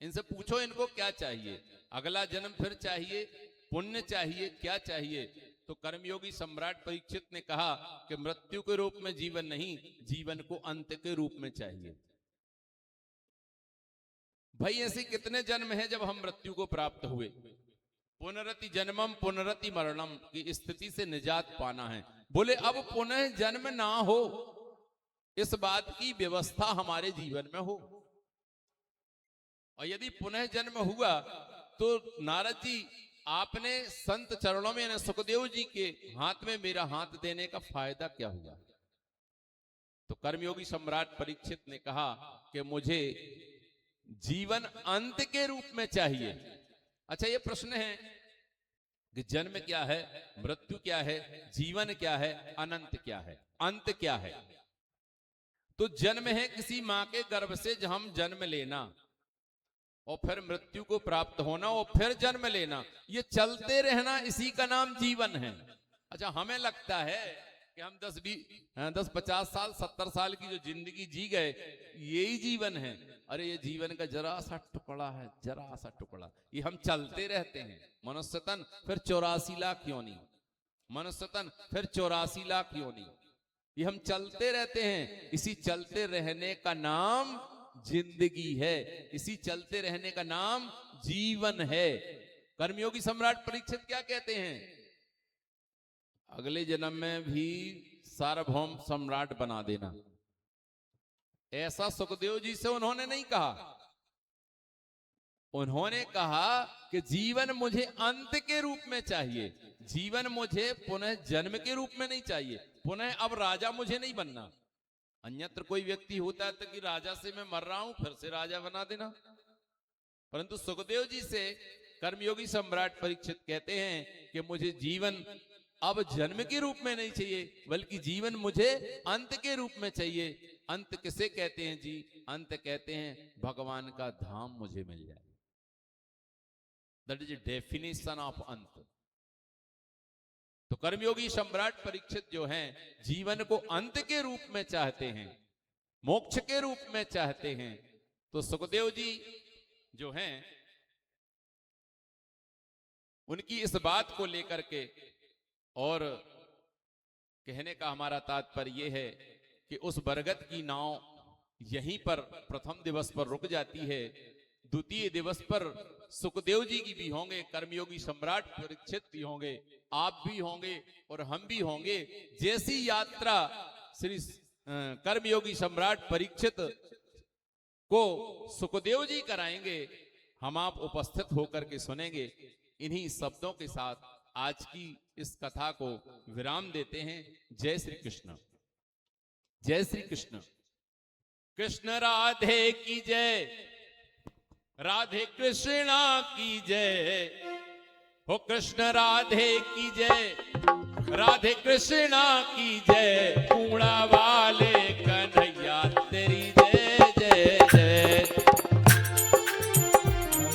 इनसे पूछो इनको क्या चाहिए, अगला जन्म फिर चाहिए, पुण्य चाहिए, क्या चाहिए? तो कर्मयोगी सम्राट परीक्षित ने कहा कि मृत्यु के रूप में जीवन नहीं, जीवन को अंत के रूप में चाहिए। भाई ऐसे कितने जन्म हैं जब हम मृत्यु को प्राप्त हुए, पुनरति जन्मम पुनरति मरणम की स्थिति से निजात पाना है। बोले अब पुनः जन्म ना हो, इस बात की व्यवस्था हमारे जीवन में हो, और यदि पुनः जन्म हुआ तो नारद जी आपने संत चरणों में, सुखदेव जी के हाथ में मेरा हाथ देने का फायदा क्या हुआ? तो कर्मयोगी सम्राट परीक्षित ने कहा कि मुझे जीवन अंत के रूप में चाहिए। अच्छा, ये प्रश्न है कि जन्म क्या है, मृत्यु क्या है, जीवन क्या है, अनंत क्या है, अंत क्या है? तो जन्म है किसी मां के गर्भ से हम जन्म लेना, और फिर मृत्यु को प्राप्त होना, और फिर जन्म लेना, ये चलते रहना, इसी का नाम जीवन है। अच्छा, हमें लगता है कि हम 10, 50 साल, 70 साल की जो जिंदगी जी गए, यही जीवन है। अरे ये जीवन का जरा सा टुकड़ा है, जरा सा टुकड़ा, ये हम चलते रहते हैं। मनुष्य तन फिर 84 लाख योनि, मनुष्य तन फिर 84 लाख योनि, ये हम चलते रहते हैं। इसी चलते रहने का नाम जिंदगी है, इसी चलते रहने का नाम जीवन है। कर्मयोगी सम्राट परीक्षित क्या कहते हैं? अगले जन्म में भी सार्वभौम सम्राट बना देना, ऐसा सुखदेव जी से उन्होंने नहीं कहा। उन्होंने कहा कि जीवन मुझे अंत के रूप में चाहिए, जीवन मुझे पुनः जन्म के रूप में नहीं चाहिए। पुनः अब राजा मुझे नहीं बनना। अन्यत्र कोई व्यक्ति होता है तो कि राजा से मैं मर रहा हूं, फिर से राजा बना देना, परंतु सुखदेव जी से कर्मयोगी सम्राट परीक्षित कहते हैं कि मुझे जीवन अब जन्म के रूप में नहीं चाहिए, बल्कि जीवन मुझे अंत के रूप में चाहिए। अंत किसे कहते हैं जी? अंत कहते हैं भगवान का धाम मुझे मिल जाए। दैट इज डेफिनेशन ऑफ अंत। तो कर्मयोगी सम्राट परीक्षित जो हैं, जीवन को अंत के रूप में चाहते हैं, मोक्ष के रूप में चाहते हैं। तो सुखदेव जी जो हैं, उनकी इस बात को लेकर के और कहने का हमारा तात्पर्य यह है कि उस बरगद की नाव यहीं पर प्रथम दिवस पर रुक जाती है। द्वितीय दिवस पर सुखदेव जी की भी होंगे, कर्मयोगी सम्राट परीक्षित भी होंगे, आप भी होंगे और हम भी होंगे। जैसी यात्रा श्री कर्मयोगी सम्राट परीक्षित को सुखदेव जी कराएंगे, हम आप उपस्थित होकर के सुनेंगे। इन्हीं शब्दों के साथ आज की इस कथा को विराम देते हैं। जय श्री कृष्ण, जय श्री कृष्ण। कृष्ण राधे की जय, राधे कृष्णा की जय, हो कृष्ण राधे की जय, राधे कृष्णा की जय। कूड़ा वाले कन्हैया तेरी जय जय जय,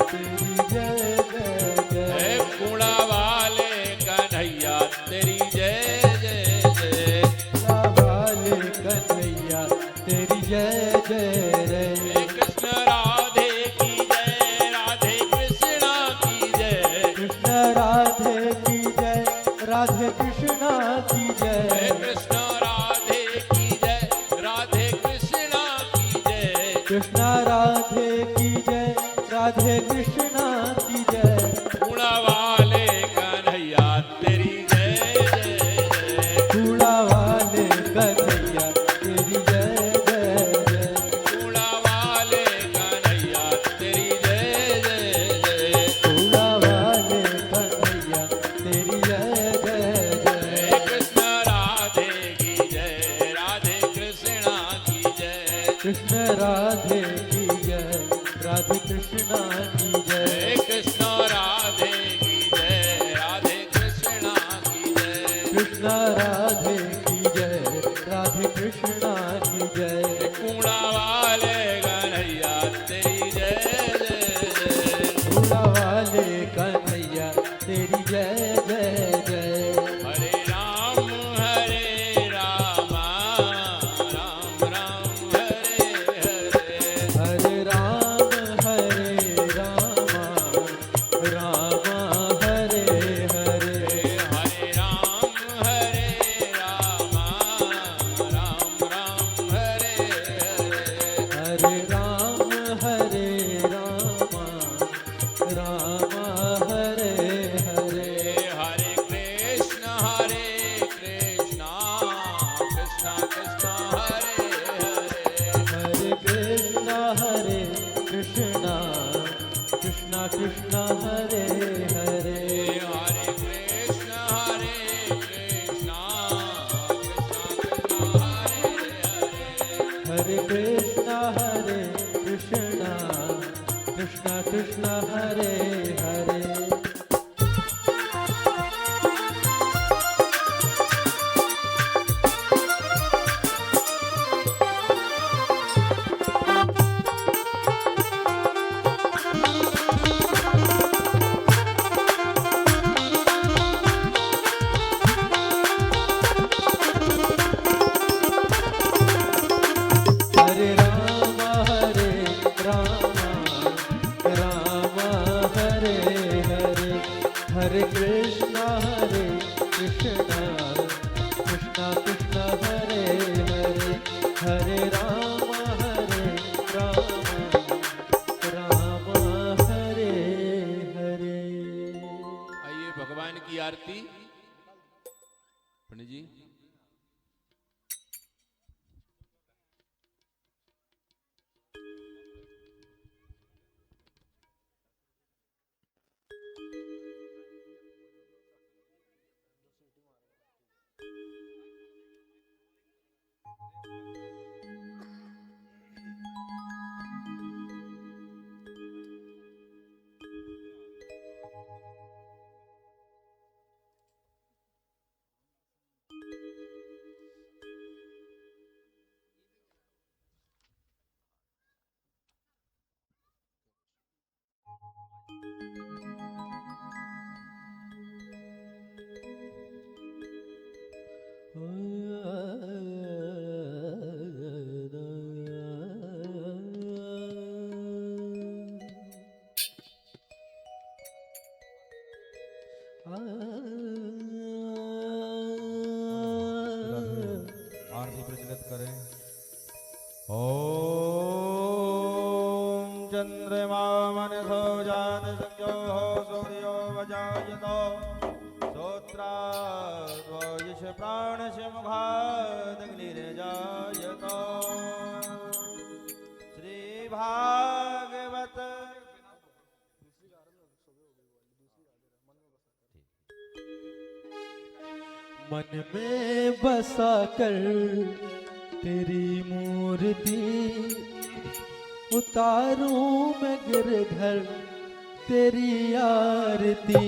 तेरी जय जय जय, कूड़ा वाले कन्हैया तेरी जय जय जय। वाले कन्हैया तेरी जय जय रे। कृष्ण राधे की जय, राधे कृष्णा की जय, कृष्ण राधे की जय, राधे कृष्णा की जय। कृष्ण राधे की जय, राधे कृष्णा की जय। कृष्ण राधे की जय, राधे कृष्णा की जय। कूड़ा वाले कन्हैया तेरी जय जय जय, कूड़ा वाले कन्हैया तेरी जय जय जय। कूड़ा वाले कन्हैया तेरी जय जय जय। कूड़ा वाले कन्हैया तेरी जय जय जय। कृष्ण राधे की जय, राधे कृष्णा की जय। कृष्ण राधे की जय, राधे कृष्णा की जय। कृष्ण राधे की जय, कृष्णा राधे की जय, राधे कृष्णा की जय। कूड़ा वाले कन्हैया तेरी जय जय जय। कूड़ा वाले कन्हैया तेरी जय जय जय। हरे राम राम राम हरे हरे। हरे राम राम हरे हरे। हरे राम राम हरे हरे। हरे राम राम हरे हरे। हरे कृष्ण कृष्ण कृष्ण हरे हरे। हरे कृष्णा कृष्णा कृष्णा हरे हरे। हरे कृष्ण कृष्ण कृष्ण हरे हरे। हरे कृष्णा कृष्णा कृष्णा हरे हरे। हरे राम राम हरे हरे। हरे कृष्णा कृष्णा कृष्णा हरे हरे। हरे राम राम हरे हरे। आइए भगवान की आरती। पंडित जी आरती प्रज्वलित करें। ओम चंद्रमा मनसो जात संजो सूर्यो वजायतो श्रोत्राद्वयश प्राणश मुखादग्निर्जायतो। श्री भागवत मन में बसा कर तेरी मूर्ति, उतारूं मैं गिरधर तेरी आरती।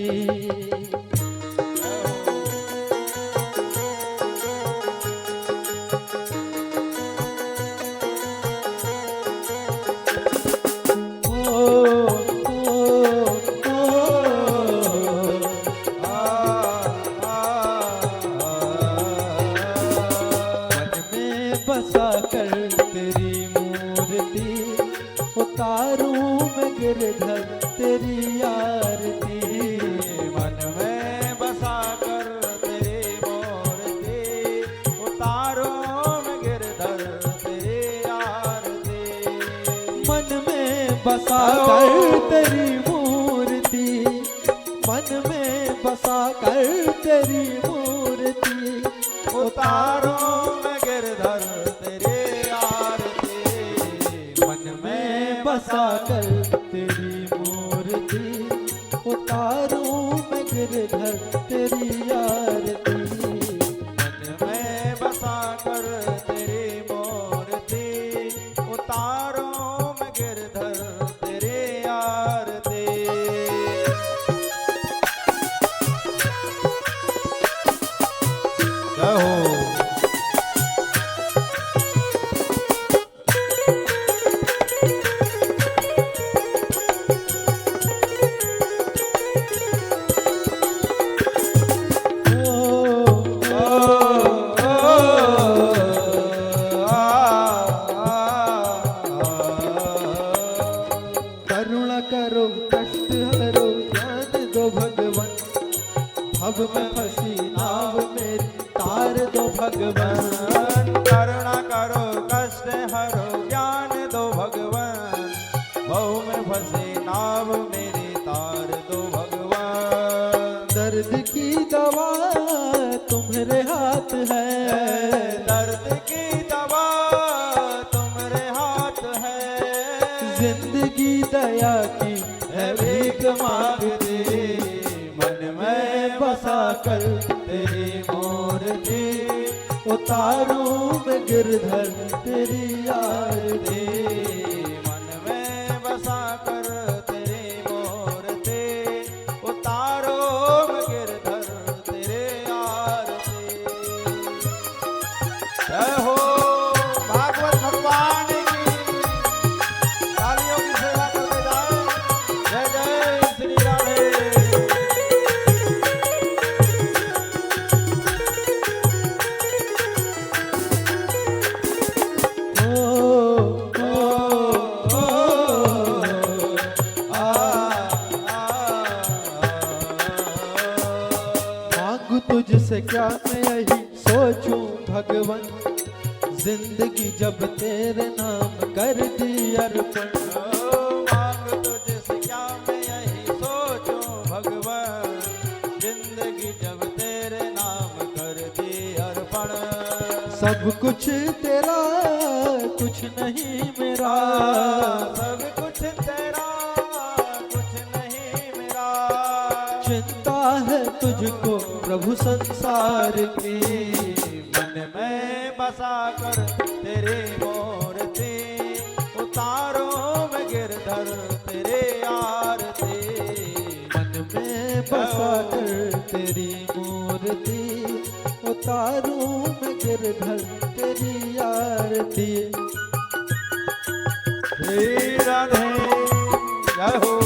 बसा कर तेरी मूर्ति, उतारूं मैं गिरधर तेरी आरती। मन में बसा कर तेरी मूर्ति, उतारो मैं गिरधर तेरी आरती। मन में बसा कर तेरी मूर्ति, मन में बसा कर तेरी मूर्ति, उतारो मैं गिरधर तेरी आरती। मन में बसा कर तेरी मूर्ति, उतारूं मैं गिरधर तेरी आरती। मन में बसा कर तेरी मूर्ति, उतारो मैं गिरधर तेरी आरती। जय हो। करुणा करो कष्ट हरो ज्ञान दो भगवान, भव में फंसी नाव मेरी तार दो भगवान। करुणा करो कष्ट हरो ज्ञान दो भगवान, बहु में फंसे नाव मेरी तार दो भगवान। दर्द की दवा तुम्हारे हाथ है, दर्द की दवा तुम्हारे हाथ है। जिंदगी दया की है भीख मांगते, मन में बसा कर तेरी मूर्ति, उतारूं मैं गिरधर तेरी आरती। मन में बसा कर तेरी मूर्ति, उतारो मैं गिरधर तेरे आरती। जय हो भागवत भगवान की, तालियों की सेवा करते जाए। जय जय श्री राधे। मांगू तुझसे क्या मैं यही सोचूं भगवान, जिंदगी जब तेरे नाम कर दी अर्पण। मांग तुझसे क्या मैं यही सोचूं भगवान, जिंदगी जब तेरे नाम कर दी अर्पण। सब कुछ तेरा कुछ नहीं मेरा, सब कुछ तेरा कुछ नहीं मेरा। चिंता है तुझको प्रभु संसार की, मन में बसा कर तेरी मूर्ति, उतारो मैं गिरधर तेरे आरती। मन में बसा कर तेरी मूर्ति, उतारूं मैं गिरधर तेरी आरती। श्री राधे जय हो।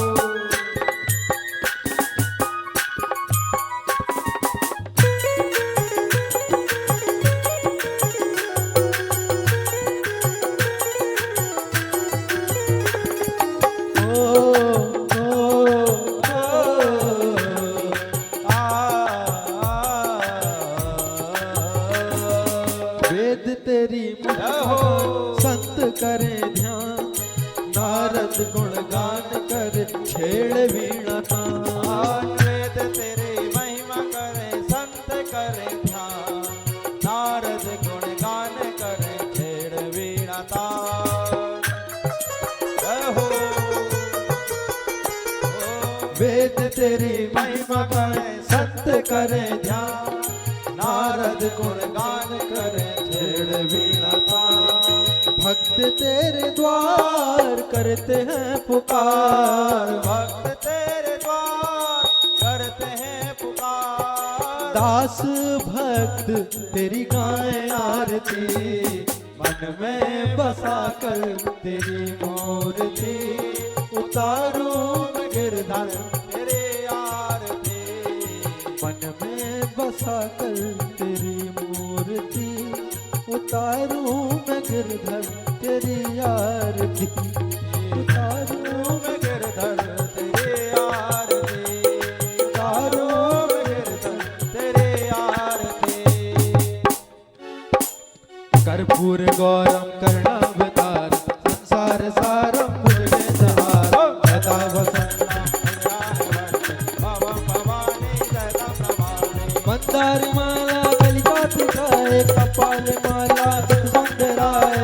वेद तेरी मुद्रा संत करे ध्यान, नारद गुणगान कर छेड़ वीणा तान। वेद तेरी महिमा करे संत करे ध्यान, नारद गुणगान करे छेड़ वीणा तान। जय हो। वेद तेरी महिमा करे संत करे ध्यान, नारद गुणगान करे छेड़ वीणा तान। भक्त तेरे द्वार करते हैं पुकार, भक्त तेरे द्वार करते हैं पुकार। दास भक्त तेरी गाएं आरती, मन में बसा कर तेरी मूर्ति, उतारूं मैं गिरधर तेरे आरती। मन में बसा कर तेरी मूर्ति, उतारूं मैं गिरधर तेरी आरती। उतारूं मैं गिरधर तेरे आरती, उतारूं मैं गिरधर तेरे आरती। कर्पूर गौरम कर्णावतार, संसार सारम भुजगे सहार। सदा वसन्ना मंदार माला कलिकातिकाय, कपाल माला सुंदराय।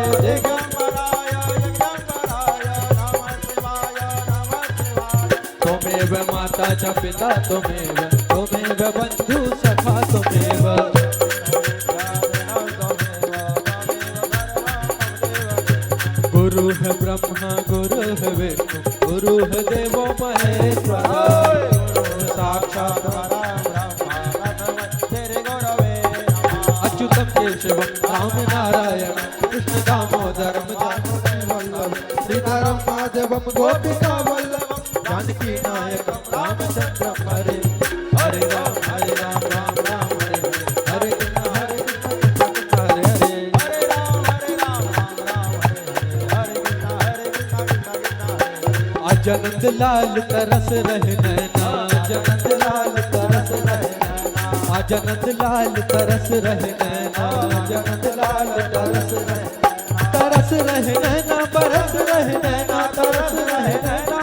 त्वमेव माता च पिता त्वमेव, त्वमेव बंधु सखा त्वमेव। गुरु है ब्रह्मा गुरु है विष्णु, गुरु है देवो महेश्वर। साक्षात शिवम राम नारायण कृष्ण दामोदरम जानकी वल्लभ श्रीधरम माधवम गोपिका वल्लभम जानकी नायकम रामचंद्रम हरे हरे राम राम राम हरे हरे कृष्ण कृष्ण हरे हरे हरे राम राम राम हरे हरे कृष्ण कृष्ण हरे अजनंद लाल तरस रहे नैना अजनंद लाल तरस रहे नैना अजनंद लाल तरस रहे नैना अजनंद लाल तरस रहे नैना बरस रहे नैना तरस रहे नैना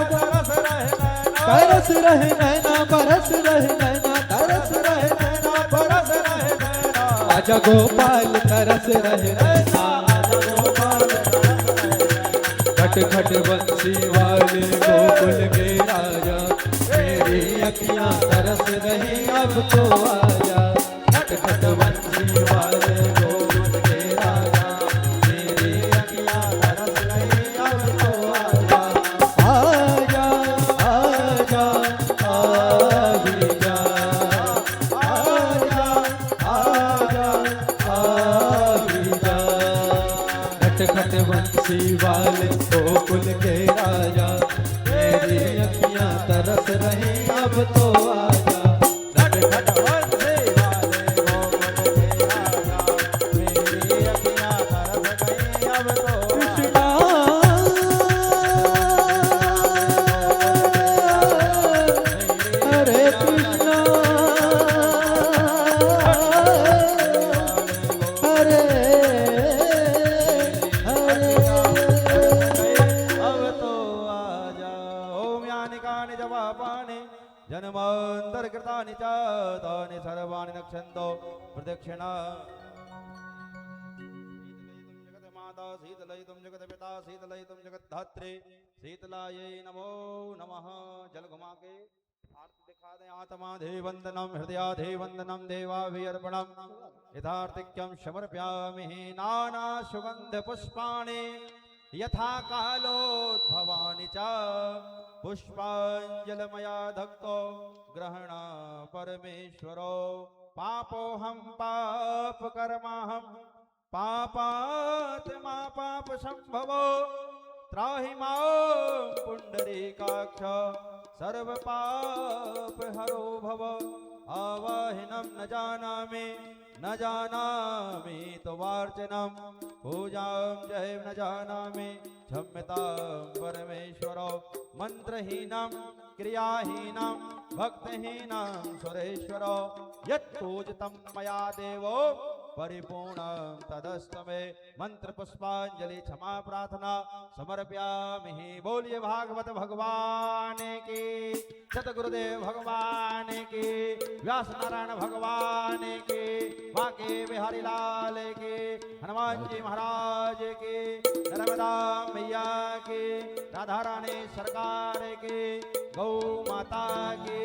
तरस रहे नैना बरस रहे नैना तरस रहे नैना बरस रहे नैना आजा गोपाल तरस रहे नैना आजा गोपाल खट खट बंसी वाले गोकुल के राजा मेरी अखियां तरस रही अब तो आजा खट खट बंसी वाले गोकुल के राजा मेरी अखियां तरस रही अब तो आजा आजा आजा आजा आजा आजा आजा खट खट बंसी वाले गोकुल के राजा मेरी अखियां तरस रही अब तो आजा खट खट बंसी वाले गोकुल के राजा मेरी अखियां तरस गई अब तो कृष्णा हरे कृष्णा हरे हरे अब तो आजा ओम यानि कानि जवापानि जन्मांतर कृतानि च तानि सर्वाणि नक्षन्तो प्रदक्षिणा जगत माता शीतलयितुं जगत पिता शीतलयितुं जगत धात्री शीतलायै नमो नमः जल घुमा के आरती दिखा दें आत्मा देवंदनम हृदयाधे वंदनम देवाभिर्पणम यथार्थिक्यम समर्पयामि नाना सुगंध पुष्पाणि यथा कालोद्भवानि च पुष्पांजलमया धक्तो ग्रहण परमेश्वरो पापोऽहं पापकर्माहं पापात्मा पाप संभवो त्राहि मां पुंडरीकाक्ष सर्व पाप हरो भव आवाहिनं न जानामि तो वार्चनम पूजां जय न जानामि क्षम्यतां परमेश्वरो मंत्रहीनं क्रियाहीनं भक्तहीनं सुरेश्वरो यत्पूजितं मया देवो परिपूर्णं तदस्तु मे मंत्र पुष्पांजलि क्षमा प्रार्थना समर्पयामि बोलिए भागवत भगवान की सतगुरुदेव भगवान की व्यास नारायण भगवान की बांके बिहारी लाल की हनुमान जी महाराज की नर्मदा मैया की राधा रानी सरकार की गौ माता की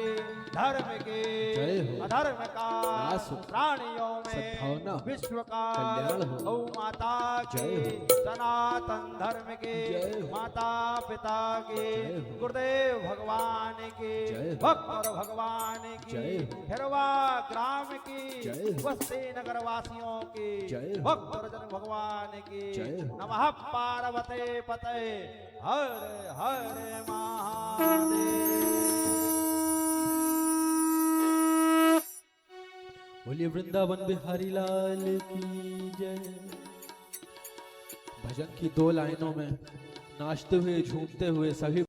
धर्म की जय हो। अधर्म का नाश हो। प्राणियों सद्भावना में हो। विश्व का कल्याण हो। गौ माता जय की हो। सनातन धर्म के जय हो। माता पिता के जय हो। गुरुदेव भगवान के जय हो। भक्त और भगवान की जय हो। खैरवा ग्राम की जय हो। बस्ती नगर वासियों की जय हो। भक्त और जन भगवान की जय हो। नमः पार्वते पते हर हर महादेव। बोलिए वृंदावन बिहारी लाल की जय। भजन की 2 लाइनों में नाचते हुए झूमते हुए सभी